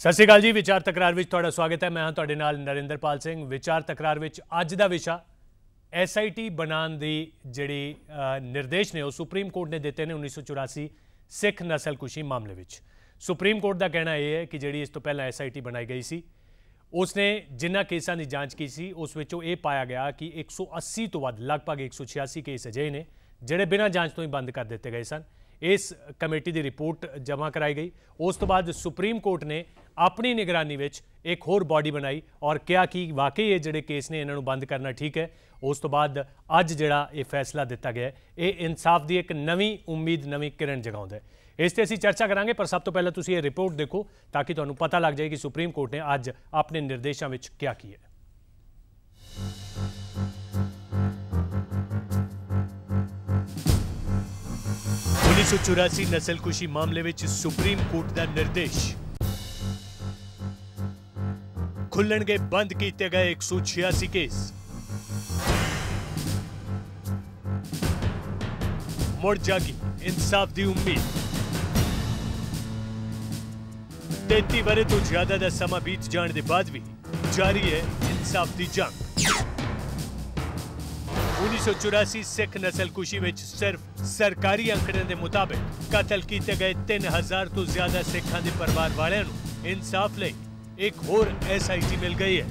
सत श्री अकाल जी। विचार तकरार विच तुहाडा स्वागत है। मैं हाँ तुहाडे नाल नरिंदरपाल सिंह। विचार तकरार विच अज दा विशा SIT बनाने दी जिहड़ी निर्देश ने सुप्रीम कोर्ट ने दिते ने 1984 सिख नस्लकुशी मामले विच। सुप्रीम कोर्ट का कहना यह है कि जिहड़ी इस तो पहला SIT बनाई गई सी उसने जिन्ना केसां की जांच की सी उस विचों यह पाया गया कि 180 तो वध लगभग 186 केस अजिहे ने जिहड़े बिना जांच तो ही बंद कर दिते गए सन। इस कमेटी की रिपोर्ट जमा कराई गई। उस तो बाद सुप्रीम कोर्ट ने अपनी निगरानी विच एक होर बॉडी बनाई और कहा कि वाकई ये जिहड़े केस ने इन्हों बंद करना ठीक है। उस तो बाद अज जिहड़ा ये फैसला दिता गया ये इंसाफ की एक नवीं उम्मीद नवीं किरण जगाउंदा है। इस ते असीं चर्चा करांगे, पर सब तो पहले तुसीं ये रिपोर्ट देखो ताकि तुहानूं पता लग जाए कि सुप्रीम कोर्ट ने अज अपने निर्देशों में क्या किया। 1984 नस्लकुशी मामले में सुप्रीम कोर्ट का निर्देश। खुलणगे बंद किए गए 186 केस। मुड़ जागी इंसाफ की उम्मीद। 33 वरे तो ज्यादा का समा बीत जाने के बाद भी जारी है इंसाफ की जंग। 1984 सिख नस्लकुशी में सिर्फ सरकारी अंकड़े के मुताबिक कतल किए गए 3000 तो ज्यादा सिखां के परिवार वालों को इंसाफ लई एक होर SIT मिल गई है।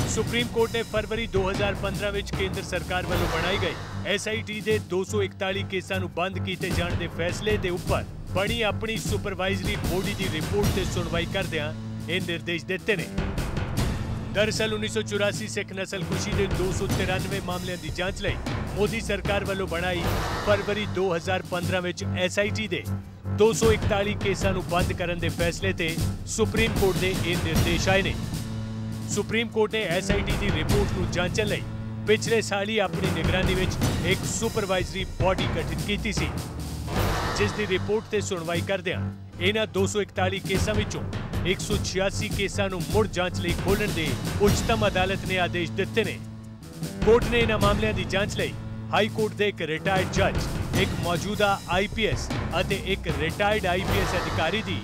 सुप्रीम कोर्ट ने फरवरी 2015 में केंद्र सरकार वालों बनाई गई SIT के 241 केसां नूं बंद किए जाने के फैसले के उपर बनी अपनी सुपरवाइजरी बॉडी की रिपोर्ट से सुनवाई करदिआं ये निर्देश दिते ने। दरअसल 1984 सिख नस्लकुशी के 293 मामलों की जांच लई मोदी सरकार वालों बनाई फरवरी 2015 में SIT के 241 केसां नूं बंद करने के फैसले ते सुप्रीम कोर्ट के ये निर्देश आए ने। सुप्रीम कोर्ट ने SIT की रिपोर्ट नूं जांचण लई पिछले साल ही अपनी निगरानी में एक सुपरवाइजरी बॉडी गठित की सी, जिस दी रिपोर्ट ते सुनवाई करदिआं इन्हां 241 केसां विचों 186 केसां नूं मुड़ जांच लई खोलण दे उच्चतम अदालत ने आदेश दिते ने। कोर्ट ने इन्हां मामलों की जांच लई हाई कोर्ट के एक रिटायर्ड जज, एक मौजूदा IPS अते एक रिटायर्ड IPS अधिकारी की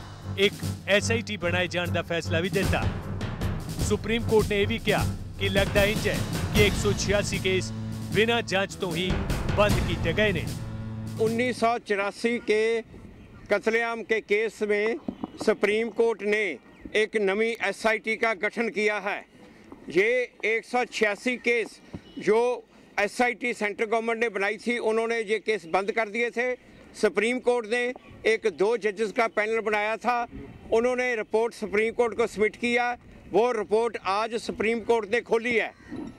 एक SIT बनाए जाने का फैसला भी दिता। सुप्रीम कोर्ट ने यह भी कहा कि लगता इंज है कि 186 केस बिना जांच तो ही बंद किए गए ने। 1984 के कत्लेआम के केस में सुप्रीम कोर्ट ने एक नवी SIT का गठन किया है। ये 186 केस जो SIT सेंट्रल गवर्नमेंट ने बनाई थी उन्होंने ये केस बंद कर दिए थे। सुप्रीम कोर्ट ने एक 2 जजेस का पैनल बनाया था, उन्होंने रिपोर्ट सुप्रीम कोर्ट को सबमिट किया। वो रिपोर्ट आज सुप्रीम कोर्ट ने खोली है।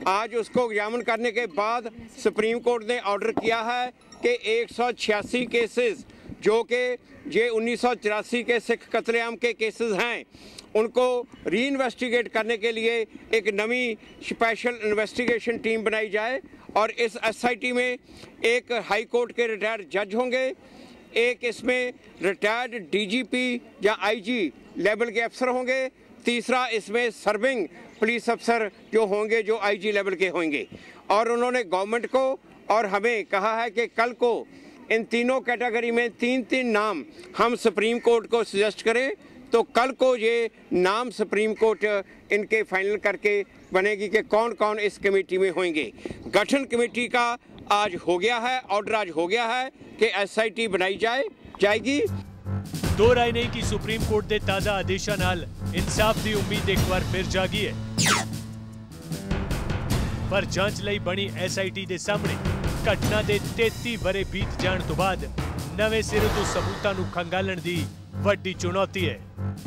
आज उसको एग्जामिन करने के बाद सुप्रीम कोर्ट ने ऑर्डर किया है कि 186 केसेस जो कि ये 1984 के सिख कत्लेआम के केसेस हैं उनको री इन्वेस्टिगेट करने के लिए एक नवी स्पेशल इन्वेस्टिगेशन टीम बनाई जाए और इस SIT में एक हाई कोर्ट के रिटायर्ड जज होंगे, एक इसमें रिटायर्ड DGP या IG लेवल के अफसर होंगे, तीसरा इसमें सर्विंग पुलिस अफसर जो होंगे जो IG लेवल के होंगे। और उन्होंने गवर्नमेंट को और हमें कहा है कि कल को इन तीनों कैटेगरी में 3-3 नाम हम सुप्रीम कोर्ट को सजेस्ट करें, तो कल को ये नाम सुप्रीम कोर्ट इनके फाइनल करके बनेगी कि कौन कौन इस कमेटी में होंगे। गठन कमेटी का आज हो गया है, ऑर्डर आज हो गया है कि SIT बनाई जाएगी। दो राय नहीं कि सुप्रीम कोर्ट के ताज़ा आदेशों नाल इंसाफ की उम्मीद एक बार फिर जागी है, पर जांच लई बनी SIT के सामने घटना के 33 वरे बीत जाने तो बाद नवे सिरे तो सबूतां नूं खंगालण दी वड्डी चुनौती है।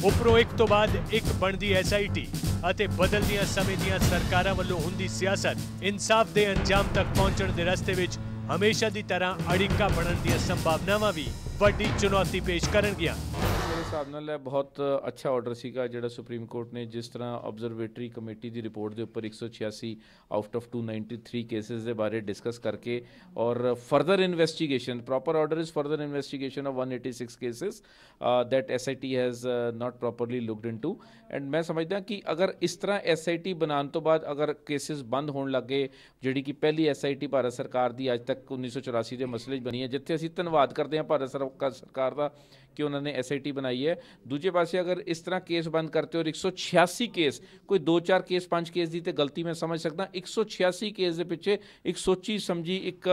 उपरों एक तो बाद एक बनदी SIT अते बदलदियां समय दियां सरकारां वल्लों हुंदी सियासत इंसाफ दे अंजाम तक पहुंचण दे रस्ते विच हमेशा दी तरह अड़िक्का बनण दी संभावनावां भी वड्डी चुनौती पेश करनगियां। मेरे हिसाब नाल बहुत अच्छा ऑर्डर सीगा जिहड़ा सुप्रीम कोर्ट ने जिस तरह ऑब्जरवेटरी कमेटी की रिपोर्ट के उपर 186 आउट ऑफ 293 केसेस के बारे डिस्कस करके और further investigation proper order is further investigation of 186 cases that SIT has not properly looked into. And मैं समझदा कि अगर इस तरह SIT बनाने तो बाद अगर केसेस बंद होने लग गए, जिहड़ी कि पहली SIT भारत सरकार की अज तक 1984 के मसले बनी है, जिथे असीं धन्नवाद करते हैं भारत सरकार का कि उन्होंने SIT बनाई है। दूजे पासे अगर इस तरह केस बंद करते और 186 केस, कोई 2-4 केस 5 केस की तो गलती मैं समझ सकता, 186 केस के पिछे एक सोची समझी एक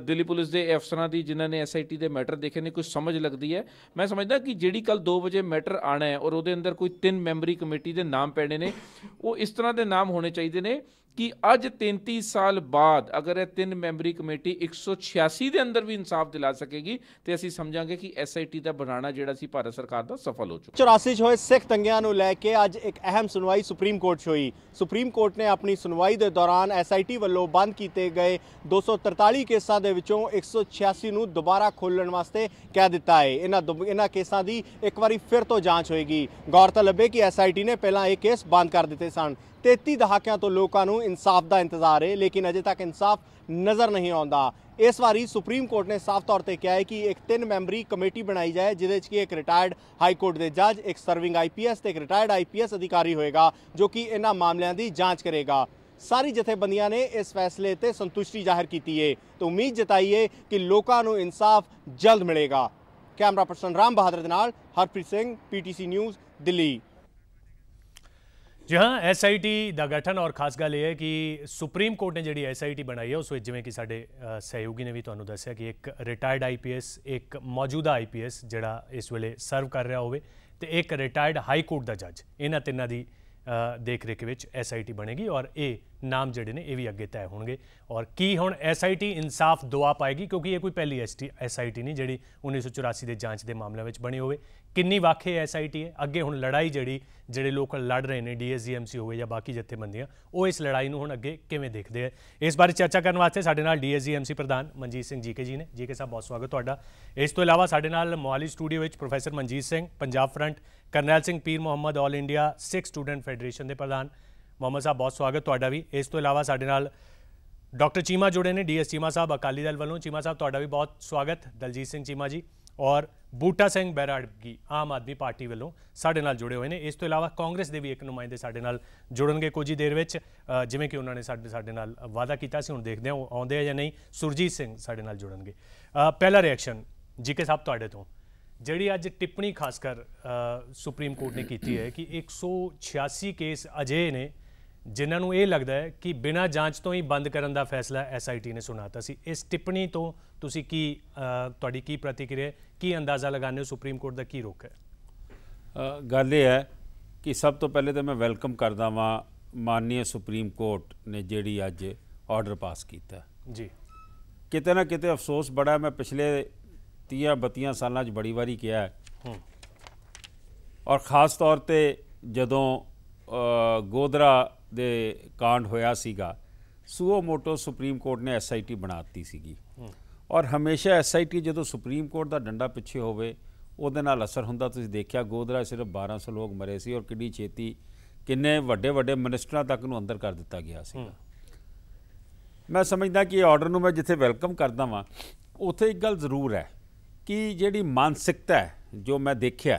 दिल्ली पुलिस के अफसर की जिन्होंने SIT के मैटर देखे ने कुछ समझ लगती है। मैं समझदा कि जी कल 2 बजे मैटर आना है और वो अंदर कोई 3 मैंबरी कमेटी के नाम पैने ने, वो इस तरह के नाम होने चाहिए ने कि अज 33 साल बाद अगर यह 3 मैंबरी कमेटी 186 के अंदर भी इंसाफ दिला सकेगी तो असीं समझांगे कि SIT का बनाना जिहड़ा सी भारत सरकार का सफल हो चुका। 84 होए सिख दंगियां नूं लैके अज एक अहम सुनवाई सुप्रीम कोर्ट 'च होई। सुप्रीम कोर्ट ने अपनी सुनवाई के दौरान SIT वालों बंद किए गए 243 केसां दे विचों 186 नूं दोबारा खोलण वास्ते कह दिता है। इन्हां केसां दी एक बारी फिर तो जांच होएगी। गौरतलब है कि SIT ने पहला ये केस बंद कर दिते सन। 33 दहाकिਆਂ ਤੋਂ लोगों को इंसाफ का इंतजार है, लेकिन अजे तक इंसाफ नज़र नहीं आता। इस बारी सुप्रीम कोर्ट ने साफ तौर पर कहा है कि एक 3 मैंबरी कमेटी बनाई जाए जिस कि एक रिटायर्ड हाई कोर्ट के जज, एक सर्विंग IPS तो एक रिटायर्ड IPS अधिकारी होएगा जो कि इन्हां मामलों की जाँच करेगा। सारी जथेबंदियां ने इस फैसले पर संतुष्टि जाहिर की है तो उम्मीद जताई है कि लोगों को इंसाफ जल्द मिलेगा। कैमरा पर्सन राम बहादुर के नाल हरप्रीत सिंह, PTC न्यूज़, दिल्ली। जी हाँ, SIT का गठन और खास गल यह है कि सुप्रीम कोर्ट ने जी SIT बनाई है उस जिमें कि साडे सहयोगी ने भी तुहानूं दस्सिया कि एक रिटायर्ड IPS, एक मौजूदा IPS जिहड़ा इस वेले सर्व कर रहा होवे ते एक रिटायर्ड हाई कोर्ट का जज, इन्हां तिन्नां दी देख रेख विच SIT बनेगी और ये नाम जिहड़े ने ये भी अगे तय होणगे। और की हुण SIT इंसाफ दुआ पाएगी क्योंकि ये कोई पहली SIT नहीं जिहड़ी 1984 के जांच के मामलों में बनी होवे। किन्नी वाखे SIT है, अगे हुण लड़ाई जिहड़े लोग लड़ रहे हैं DSGMC होवे या बाकी जथेबंदियां, वो इस लड़ाई नूं हुण अगे किवें देखदे है, इस बारे चर्चा करने वास्ते साडे नाल DSGMC प्रधान मनजीत सिंह GK जी ने। GK साहब बहुत स्वागत तुहाडा। इस तो इलावा साडे नाल मोहाली स्टूडियो विच प्रोफैसर मनजीत सिंह, पंजाब फ्रंट, करनैल सिंह पीर Muhammad all India Sikh student federation के प्रधान। मोहम्मद साहब बहुत स्वागत तुहाडा भी। इस तो इलावा साडे नाल डॉक्टर चीमा जुड़े ने, DS चीमा साहब अकाली दल वालों। चीमा साहब तुहाडा भी बहुत स्वागत। दलजीत सिंह चीमा जी और बूटा सिंह बैरागी आम आदमी पार्टी वालों साडे नाल जुड़े हुए हैं। इस तो इलावा कांग्रेस के भी एक नुमाइंदे साडे नाल जुड़नगे कुछ ही देर विच, जिवें कि उन्होंने साडे नाल वादा किया सी, हुण देखदे हां आउंदे या नहीं। सुरजीत सिंह साडे नाल जुड़नगे। पहला रिएक्शन GK साहब तुहाडे तो, जिहड़ी अज टिप्पणी खासकर सुप्रीम कोर्ट ने की है कि 186 केस अजे ने जिन्होंने ये लगता है कि बिना जांच तो ही बंद करने का फैसला SIT ने सुनाता सी। इस टिप्पणी तो तुसी की तुहाडी की प्रतिक्रिया, की अंदाज़ा लगाने हो सुप्रीम कोर्ट का की रुख है? गल ये है कि सब तो पहले तो मैं वेलकम करदा वां माननीय सुप्रीम कोर्ट ने जिहड़ी अज ऑर्डर पास किया जी। किते ना किते अफसोस बड़ा, मैं पिछले 30-32 सालों बड़ी बारी किया है और ख़ास तौर पर जदों गोधरा दे कांड होया सीगा, सूओ मोटो सुप्रीम कोर्ट ने SIT बनाती सीगी और हमेशा SIT जो सुप्रीम कोर्ट का डंडा पिछे होवे उहदे नाल असर हुंदा। तुसीं देखिया गोधरा सिर्फ 1200 लोग मरे सी और किड्डी छेती किन्ने वड्डे वड्डे मिनिस्टरां तक नूं अंदर कर दिता गया सीगा। मैं समझदा कि ऑर्डर नूं मैं जिथे वेलकम करदा वां उत्थे एक गल जरूर है कि जिहड़ी मानसिकता है जो मैं देखिया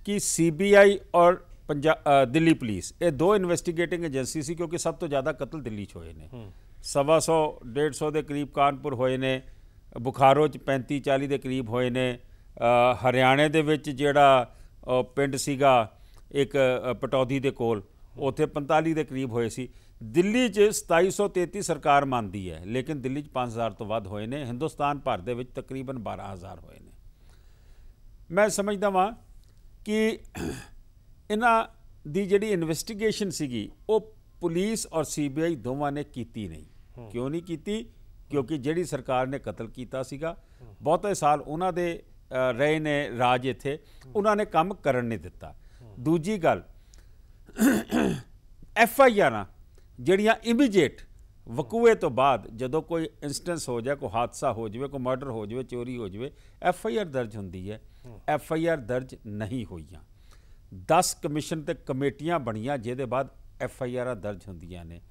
कि CBI और दिल्ली पुलिस ये 2 इन्वेस्टिगेटिंग एजेंसी सी, क्योंकि सब तो ज़्यादा कतल दिल्ली च होए ने। 125-150 के करीब कानपुर होए ने, बुखारो 35-40 के करीब होए ने, हरियाणे दे विच जिहड़ा पिंड सीगा एक पटौदी दे कोल उत्थे 45 के करीब होए सी। दिल्ली च 2733 सरकार मानती है, लेकिन दिल्ली च 5000 तो वध होए ने। हिंदुस्तान भर दे विच तकरीबन 12000 होए ने। मैं समझदा वां कि इन्हां दी जिहड़ी इन्वेस्टिगेशन सीगी वो पुलिस और CBI दोवां ने कीती नहीं। क्यों नहीं कीती? क्योंकि जिहड़ी सरकार ने कतल कीता सीगा बहुते साल उन्हां दे रहे ने राज इत्थे, उन्होंने काम करन नहीं दिता। दूजी गल FIR जिहड़ियां इमीजिएट वकूए तो बाद जदों कोई इंस्टेंस हो जाए, कोई हादसा हो जाए, कोई मर्डर हो जाए, चोरी हो जाए, FIR दर्ज होंदी है। FIR दर्ज नहीं हुईयां। 10 कमिशन ते कमेटियां बनियां जिहदे बाद FIR दर्ज होंदियां ने।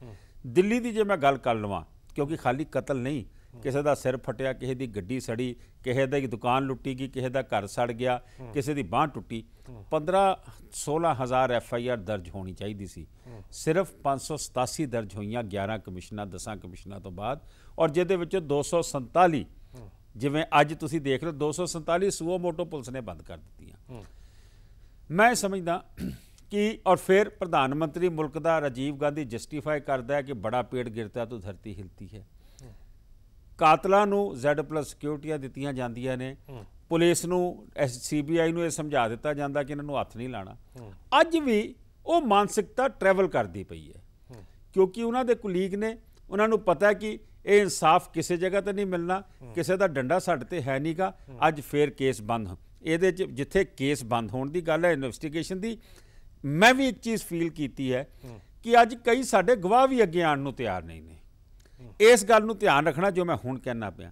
दिल्ली की जे मैं गल कर लवां, क्योंकि खाली कतल नहीं, किसी का सिर फटिया, किसी की गड्डी सड़ी, किसी की दुकान लुट्टी गई, किसी का घर सड़ गया, किसी की बांह टुटी, 15-16 हज़ार FIR दर्ज होनी चाहिए सी। सिर्फ 587 दर्ज हुई 11 कमिशनां 10 कमिशनां तो बाद, और जिहदे विच 247 ਜਿਵੇਂ ਅੱਜ ਤੁਸੀਂ ਦੇਖ ਲਓ 247 ਸੂਓ ਮੋਟੋ ਪੁਲਿਸ ਨੇ ਬੰਦ ਕਰ ਦਿੱਤੀਆਂ। ਮੈਂ ਸਮਝਦਾ ਕਿ ਔਰ ਫਿਰ ਪ੍ਰਧਾਨ ਮੰਤਰੀ ਮੁਲਕ ਦਾ ਰਾਜੀਵ ਗਾਂਧੀ ਜਸਟੀਫਾਈ ਕਰਦਾ ਹੈ ਕਿ ਬੜਾ ਪੇੜ ਗਿਰਤਾ ਤਾਂ ਧਰਤੀ ਹਿਲਤੀ ਹੈ। ਕਾਤਲਾਂ ਨੂੰ Z+ ਸਿਕਿਉਰਟੀਆਂ ਦਿੱਤੀਆਂ ਜਾਂਦੀਆਂ ਨੇ, ਪੁਲਿਸ ਨੂੰ CBI ਨੂੰ ਇਹ ਸਮਝਾ ਦਿੱਤਾ ਜਾਂਦਾ ਕਿ ਇਹਨਾਂ ਨੂੰ ਹੱਥ ਨਹੀਂ ਲਾਣਾ। ਅੱਜ ਵੀ ਉਹ ਮਾਨਸਿਕਤਾ ਟਰੈਵਲ ਕਰਦੀ ਪਈ ਹੈ ਕਿਉਂਕਿ ਉਹਨਾਂ ਦੇ ਕੁਲੀਗ ਨੇ, ਉਹਨਾਂ ਨੂੰ ਪਤਾ ਕਿ ਇਹ ਇਨਸਾਫ ਕਿਸੇ ਜਗ੍ਹਾ ਤੇ ਨਹੀਂ ਮਿਲਣਾ, ਕਿਸੇ ਦਾ ਡੰਡਾ ਸਾਡੇ ਤੇ ਹੈ ਨਹੀਂਗਾ। ਅੱਜ ਫੇਰ ਕੇਸ ਬੰਦ, ਇਹਦੇ 'ਚ ਜਿੱਥੇ ਕੇਸ ਬੰਦ ਹੋਣ ਦੀ ਗੱਲ ਹੈ ਇਨਵੈਸਟੀਗੇਸ਼ਨ ਦੀ, ਮੈਂ ਵੀ ਇੱਕ ਚੀਜ਼ ਫੀਲ ਕੀਤੀ ਹੈ ਕਿ ਅੱਜ ਕਈ ਸਾਡੇ ਗਵਾਹ ਵੀ ਅੱਗੇ ਆਉਣ ਨੂੰ ਤਿਆਰ ਨਹੀਂ ਨੇ। ਇਸ ਗੱਲ ਨੂੰ ਧਿਆਨ ਰੱਖਣਾ ਜੋ ਮੈਂ ਹੁਣ ਕਹਿਣਾ ਪਿਆ।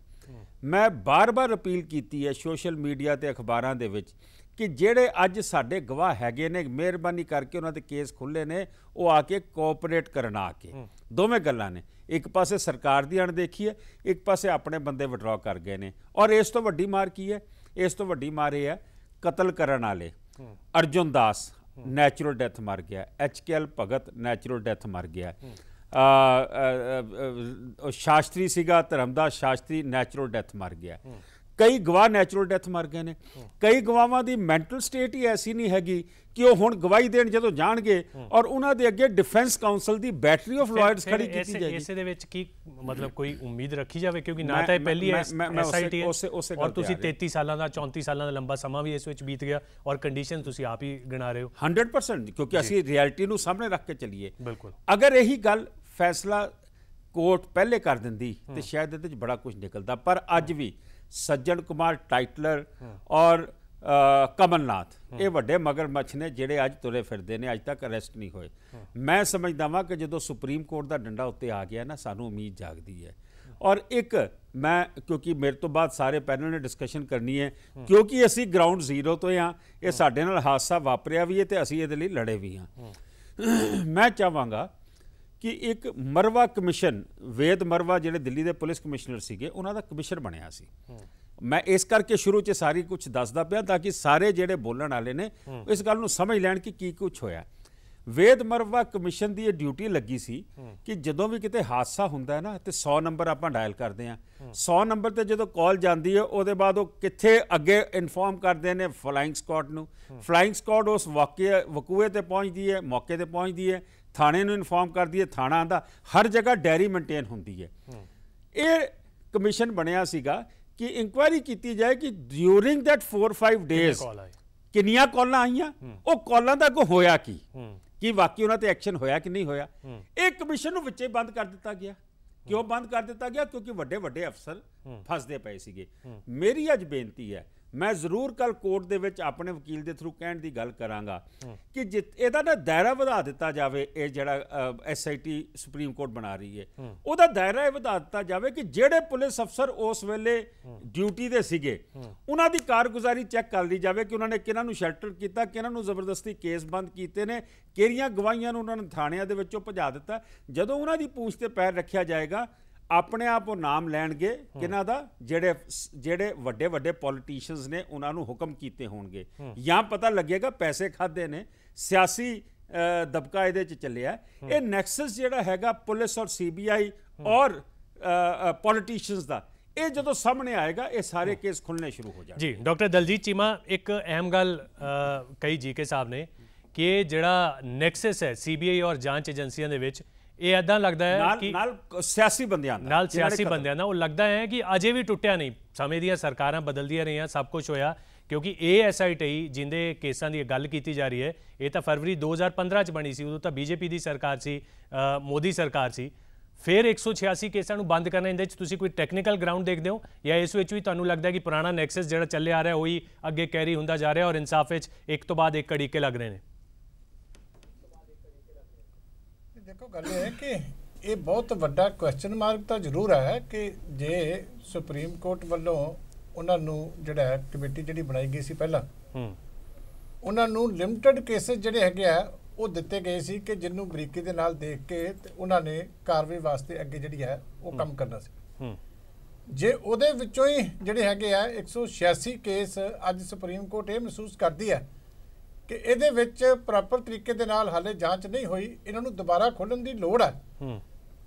ਮੈਂ ਬਾਰ-ਬਾਰ ਅਪੀਲ ਕੀਤੀ ਹੈ ਸੋਸ਼ਲ ਮੀਡੀਆ ਤੇ ਅਖਬਾਰਾਂ ਦੇ ਵਿੱਚ ਕਿ ਜਿਹੜੇ ਅੱਜ ਸਾਡੇ ਗਵਾਹ ਹੈਗੇ ਨੇ, ਮਿਹਰਬਾਨੀ ਕਰਕੇ ਉਹਨਾਂ ਦੇ ਕੇਸ ਖੁੱਲ੍ਹੇ ਨੇ, ਉਹ ਆ ਕੇ ਕੋਆਪਰੇਟ ਕਰਨ। ਆ ਕੇ ਦੋਵੇਂ ਗੱਲਾਂ ਨੇ, ਇੱਕ ਪਾਸੇ ਸਰਕਾਰ ਦੀ ਅਣਦੇਖੀ ਹੈ, ਇੱਕ ਪਾਸੇ ਆਪਣੇ ਬੰਦੇ ਵਿਡਰਾਅ ਕਰ ਗਏ ਨੇ। ਔਰ ਇਸ ਤੋਂ ਵੱਡੀ ਮਾਰ ਕੀ ਹੈ? ਇਸ ਤੋਂ ਵੱਡੀ ਮਾਰ ਇਹ ਹੈ ਕਤਲ ਕਰਨ ਵਾਲੇ ਅਰਜੁਨ ਦਾਸ ਨੈਚੁਰਲ ਡੈਥ ਮਰ ਗਿਆ, HKL ਭਗਤ ਨੈਚੁਰਲ ਡੈਥ ਮਰ ਗਿਆ, ਸ਼ਾਸਤਰੀ ਸੀਗਾ ਧਰਮਦਾਸ ਸ਼ਾਸਤਰੀ ਨੈਚੁਰਲ ਡੈਥ ਮਰ ਗਿਆ। ਕਈ ਗਵਾਹ ਨੈਚੁਰਲ ਡੈਥ ਮਰ ਗਏ ਨੇ। ਕਈ ਗਵਾਹਾਂ ਦੀ ਮੈਂਟਲ ਸਟੇਟ ਹੀ ਐਸੀ ਨਹੀਂ ਹੈਗੀ ਕਿ ਉਹ ਹੁਣ ਗਵਾਹੀ ਦੇਣ ਜਦੋਂ ਜਾਣਗੇ ਔਰ ਉਹਨਾਂ ਦੇ ਅੱਗੇ defence council the battery of lawyers ਖੜੀ ਕੀਤੀ ਜਾਏਗੀ। ਇਸੇ ਦੇ ਵਿੱਚ ਕੀ ਮਤਲਬ ਕੋਈ ਉਮੀਦ ਰੱਖੀ ਜਾਵੇ ਕਿਉਂਕਿ ਨਾ ਤਾਂ ਇਹ ਪਹਿਲੀ SIT ਹੈ ਔਰ ਤੁਸੀਂ 33 ਸਾਲਾਂ ਦਾ 34 ਸਾਲਾਂ ਦਾ ਲੰਬਾ ਸਮਾਂ ਵੀ ਇਸ ਵਿੱਚ ਬੀਤ ਗਿਆ ਔਰ ਕੰਡੀਸ਼ਨ ਤੁਸੀਂ ਆਪ ਹੀ ਗਿਣਾ ਰਹੇ ਹੋ 100% ਕਿਉਂਕਿ ਅਸੀਂ ਰਿਐਲਿਟੀ ਨੂੰ ਸਾਹਮਣੇ ਰੱਖ ਕੇ ਚੱਲੀਏ। ਬਿਲਕੁਲ ਅਗਰ ਇਹੀ ਗੱਲ ਫੈਸਲਾ ਕੋਰਟ ਪਹਿਲੇ ਕਰ ਦਿੰਦੀ ਤੇ ਸ਼ਾਇਦ ਇਹਦੇ 'ਚ ਬੜਾ ਕੁਝ ਨਿਕਲਦਾ। ਪਰ ਅੱਜ ਵੀ ਸੱਜਣ ਕੁਮਾਰ ਟਾਈਟਲਰ ਔਰ ਕਮਲਨਾਥ ਇਹ ਵੱਡੇ ਮਗਰਮੱਛ ਨੇ ਜਿਹੜੇ ਅੱਜ ਤੁਰੇ ਫਿਰਦੇ ਨੇ, ਅੱਜ ਤੱਕ ਅਰੈਸਟ ਨਹੀਂ ਹੋਏ। ਮੈਂ ਸਮਝਦਾ ਵਾਂ ਕਿ ਜਦੋਂ ਸੁਪਰੀਮ ਕੋਰਟ ਦਾ ਡੰਡਾ ਉੱਤੇ ਆ ਗਿਆ ਨਾ, ਸਾਨੂੰ ਉਮੀਦ ਜਾਗਦੀ ਹੈ। ਔਰ ਇੱਕ ਮੈਂ ਕਿਉਂਕਿ ਮੇਰੇ ਤੋਂ ਬਾਅਦ ਸਾਰੇ ਪੈਨਲ ਨੇ ਡਿਸਕਸ਼ਨ ਕਰਨੀ ਹੈ ਕਿਉਂਕਿ ਅਸੀਂ ਗਰਾਊਂਡ ਜ਼ੀਰੋ ਤੋਂ ਹਾਂ, ਇਹ ਸਾਡੇ ਨਾਲ ਹਾਦਸਾ ਵਾਪਰਿਆ ਵੀ ਹੈ ਤੇ ਅਸੀਂ ਇਹਦੇ ਲਈ ਲੜੇ ਵੀ ਹਾਂ। ਮੈਂ ਚਾਹਾਂਗਾ ਕਿ ਇੱਕ ਮਰਵਾ ਕਮਿਸ਼ਨ, ਵੇਦ ਮਰਵਾ ਜਿਹੜੇ ਦਿੱਲੀ ਦੇ ਪੁਲਿਸ ਕਮਿਸ਼ਨਰ ਸੀਗੇ, ਉਹਨਾਂ ਦਾ ਕਮਿਸ਼ਨ ਬਣਿਆ ਸੀ। ਮੈਂ ਇਸ ਕਰਕੇ ਸ਼ੁਰੂ 'ਚ ਸਾਰੀ ਕੁਝ ਦੱਸਦਾ ਪਿਆ ਤਾਂ ਕਿ ਸਾਰੇ ਜਿਹੜੇ ਬੋਲਣ ਵਾਲੇ ਨੇ ਇਸ ਗੱਲ ਨੂੰ ਸਮਝ ਲੈਣ ਕਿ ਕੀ ਕੁਝ ਹੋਇਆ। ਵੇਦ ਮਰਵਾ ਕਮਿਸ਼ਨ ਦੀ ਇਹ ਡਿਊਟੀ ਲੱਗੀ ਸੀ ਕਿ ਜਦੋਂ ਵੀ ਕਿਤੇ ਹਾਦਸਾ ਹੁੰਦਾ ਹੈ ਨਾ ਤੇ 100 ਨੰਬਰ ਆਪਾਂ ਡਾਇਲ ਕਰਦੇ ਹਾਂ। 100 ਨੰਬਰ ਤੇ ਜਦੋਂ ਕਾਲ ਜਾਂਦੀ ਹੈ ਉਹਦੇ ਬਾਅਦ ਉਹ ਕਿੱਥੇ ਅੱਗੇ ਇਨਫੋਰਮ ਕਰਦੇ ਨੇ ਫਲਾਈਂਗ ਸਕਾਡ ਨੂੰ। ਫਲਾਈਂਗ ਸਕਾਡ ਉਸ ਵਕੂਏ ਤੇ ਪਹੁੰਚਦੀ ਹੈ, ਮੌਕੇ ਤੇ ਪਹੁੰਚਦੀ ਹੈ, ਥਾਣੇ ਨੂੰ ਇਨਫੋਰਮ ਕਰਦੀ ਹੈ, ਥਾਣਾ ਆਂਦਾ, ਹਰ ਜਗ੍ਹਾ ਡਾਇਰੀ ਮੇਨਟੇਨ ਹੁੰਦੀ ਹੈ। ਇਹ ਕਮਿਸ਼ਨ ਬਣਿਆ ਸੀਗਾ ਕਿ ਇਨਕੁਆਇਰੀ ਕੀਤੀ ਜਾਏ ਕਿ ਡਿਊਰਿੰਗ ਦੈਟ 4-5 ਡੇਜ਼ ਕਿੰਨੀਆਂ ਕਾਲਾਂ ਆਈਆਂ, ਉਹ ਕਾਲਾਂ ਦਾ ਅੱਗੋਂ ਹੋਇਆ ਕੀ ਵਾਕਈ ਉਹਨਾਂ ਤੇ ਐਕਸ਼ਨ ਹੋਇਆ ਕਿ ਨਹੀਂ ਹੋਇਆ। ਇਹ ਕਮਿਸ਼ਨ ਨੂੰ ਵਿੱਚੇ ਬੰਦ ਕਰ ਦਿੱਤਾ ਗਿਆ। ਕਿਉਂ ਬੰਦ ਕਰ ਦਿੱਤਾ ਗਿਆ? ਕਿਉਂਕਿ ਵੱਡੇ ਵੱਡੇ ਅਫਸਰ ਫਸਦੇ ਪਏ ਸੀਗੇ। ਮੇਰੀ ਅੱਜ ਬੇਨਤੀ ਹੈ, ਮੈਂ ਜ਼ਰੂਰ ਕੱਲ ਕੋਰਟ ਦੇ ਵਿੱਚ ਆਪਣੇ ਵਕੀਲ ਦੇ ਥਰੂ ਕਹਿਣ ਦੀ ਗੱਲ ਕਰਾਂਗਾ ਕਿ ਇਹਦਾ ਨਾ ਦਾਇਰਾ ਵਧਾ ਦਿੱਤਾ ਜਾਵੇ। ਇਹ ਜਿਹੜਾ SIT ਸੁਪਰੀਮ ਕੋਰਟ ਬਣਾ ਰਹੀ ਹੈ ਉਹਦਾ ਦਾਇਰਾ ਇਹ ਵਧਾ ਦਿੱਤਾ ਜਾਵੇ ਕਿ ਜਿਹੜੇ ਪੁਲਿਸ ਅਫਸਰ ਉਸ ਵੇਲੇ ਡਿਊਟੀ ਦੇ ਸੀਗੇ ਉਹਨਾਂ ਦੀ ਕਾਰਗੁਜ਼ਾਰੀ ਚੈੱਕ ਕਰ ਲਈ ਜਾਵੇ ਕਿ ਉਹਨਾਂ ਨੇ ਕਿਹਨਾਂ ਨੂੰ ਸ਼ੈਲਟਰ ਕੀਤਾ, ਕਿਹਨਾਂ ਨੂੰ ਜ਼ਬਰਦਸਤੀ ਕੇਸ ਬੰਦ ਕੀਤੇ ਨੇ, ਕਿਹੜੀਆਂ ਗਵਾਹੀਆਂ ਨੂੰ ਉਹਨਾਂ ਨੇ ਥਾਣਿਆਂ ਦੇ ਵਿੱਚੋਂ ਭਜਾ ਦਿੱਤਾ। ਜਦੋਂ ਉਹਨਾਂ ਦੀ ਪੂੰਛ ਤੇ ਪੈਰ ਰੱਖਿਆ ਜਾਏਗਾ ਆਪਣੇ ਆਪ ਉਹ ਨਾਮ ਲੈਣਗੇ ਕਿਹਨਾਂ ਦਾ, ਜਿਹੜੇ ਵੱਡੇ ਵੱਡੇ ਪੋਲੀਟੀਸ਼ੀਅਨਸ ਨੇ ਉਹਨਾਂ ਨੂੰ ਹੁਕਮ ਕੀਤੇ ਹੋਣਗੇ ਜਾਂ ਪਤਾ ਲੱਗੇਗਾ ਪੈਸੇ ਖਾਦੇ ਨੇ, ਸਿਆਸੀ ਦਬਕਾ ਇਹਦੇ 'ਚ ਚੱਲਿਆ। ਇਹ ਨੈਕਸਸ ਜਿਹੜਾ ਹੈਗਾ ਪੁਲਿਸ ਔਰ CBI ਔਰ ਪੋਲੀਟੀਸ਼ੀਅਨਸ ਦਾ, ਇਹ ਜਦੋਂ ਸਾਹਮਣੇ ਆਏਗਾ ਇਹ ਸਾਰੇ ਕੇਸ ਖੁੱਲਣੇ ਸ਼ੁਰੂ ਹੋ ਜਾਣਗੇ। ਜੀ ਡਾਕਟਰ ਦਲਜੀਤ ਚੀਮਾ, ਇੱਕ ਅਹਿਮ ਗੱਲ ਕਹੀ GK ਸਾਹਿਬ ਨੇ ਕਿ ਜਿਹੜਾ ਨੈਕਸਸ ਹੈ CBI ਔਰ ਜਾਂਚ ਏਜੰਸੀਆਂ ਦੇ ਵਿੱਚ, ਇਹ ਇੱਦਾਂ ਲੱਗਦਾ ਹੈ ਕਿ ਨਾਲ ਸਿਆਸੀ ਬੰਦਿਆਂ ਦਾ ਉਹ ਲੱਗਦਾ ਹੈ ਕਿ ਅਜੇ ਵੀ ਟੁੱਟਿਆ ਨਹੀਂ। ਸਮੇਂ ਦੀਆਂ ਸਰਕਾਰਾਂ ਬਦਲਦੀਆਂ ਰਹੀਆਂ, ਸਭ ਕੁਝ ਹੋਇਆ ਕਿਉਂਕਿ ਇਹ SIT ਜਿੰਦੇ ਕੇਸਾਂ ਦੀ ਗੱਲ ਕੀਤੀ ਜਾ ਰਹੀ ਹੈ ਇਹ ਤਾਂ ਫਰਵਰੀ 2015 'ਚ ਬਣੀ ਸੀ। ਉਦੋਂ ਤਾਂ BJP ਦੀ ਸਰਕਾਰ ਸੀ, ਮੋਦੀ ਸਰਕਾਰ ਸੀ। ਫਿਰ 186 ਕੇਸਾਂ ਨੂੰ ਬੰਦ ਕਰਨਾ, ਇਹਦੇ 'ਚ ਤੁਸੀਂ ਕੋਈ ਟੈਕਨੀਕਲ ਗਰਾਊਂਡ ਦੇਖਦੇ ਹੋ ਜਾਂ ਇਸ ਵਿੱਚ ਵੀ ਤੁਹਾਨੂੰ ਲੱਗਦਾ ਕਿ ਪੁਰਾਣਾ ਨੈਕਸਸ ਜਿਹੜਾ ਚੱਲਿਆ ਆ ਰਿਹਾ ਉਹੀ ਅੱਗੇ ਕੈਰੀ ਹੁੰਦਾ ਜਾ ਰਿਹਾ ਔਰ ਇਨਸਾਫ ਵਿੱਚ ਇੱਕ ਤੋਂ ਬਾਅਦ ਇੱਕ ਅੜਿੱਕੇ ਲੱਗ ਰਹੇ ਨੇ? देखो गल है कि ये बहुत वड्डा क्वेश्चन मार्क तो जरूर है कि जे सुप्रीम कोर्ट वालों उन्होंने जिहड़ा कमेटी जिहड़ी बनाई गई सी पहला उन्होंने लिमिटेड केसेस जिहड़े हैगे आ वो दिते गए सी कि जिन्होंने बरीकी दे नाल देख के उन्होंने कार्रवाई वास्ते अगे जिहड़ी है वो काम करना सी। जे उहदे विचों ही जिहड़े हैगे आ 186 केस अज सुप्रीम कोर्ट ये महसूस करती है कि ਇਹਦੇ ਵਿੱਚ ਪ੍ਰੋਪਰ ਤਰੀਕੇ ਦੇ ਨਾਲ ਹਾਲੇ ਜਾਂਚ ਨਹੀਂ ਹੋਈ, ਇਹਨਾਂ ਨੂੰ ਦੁਬਾਰਾ ਖੋਲ੍ਹਣ ਦੀ ਲੋੜ ਹੈ।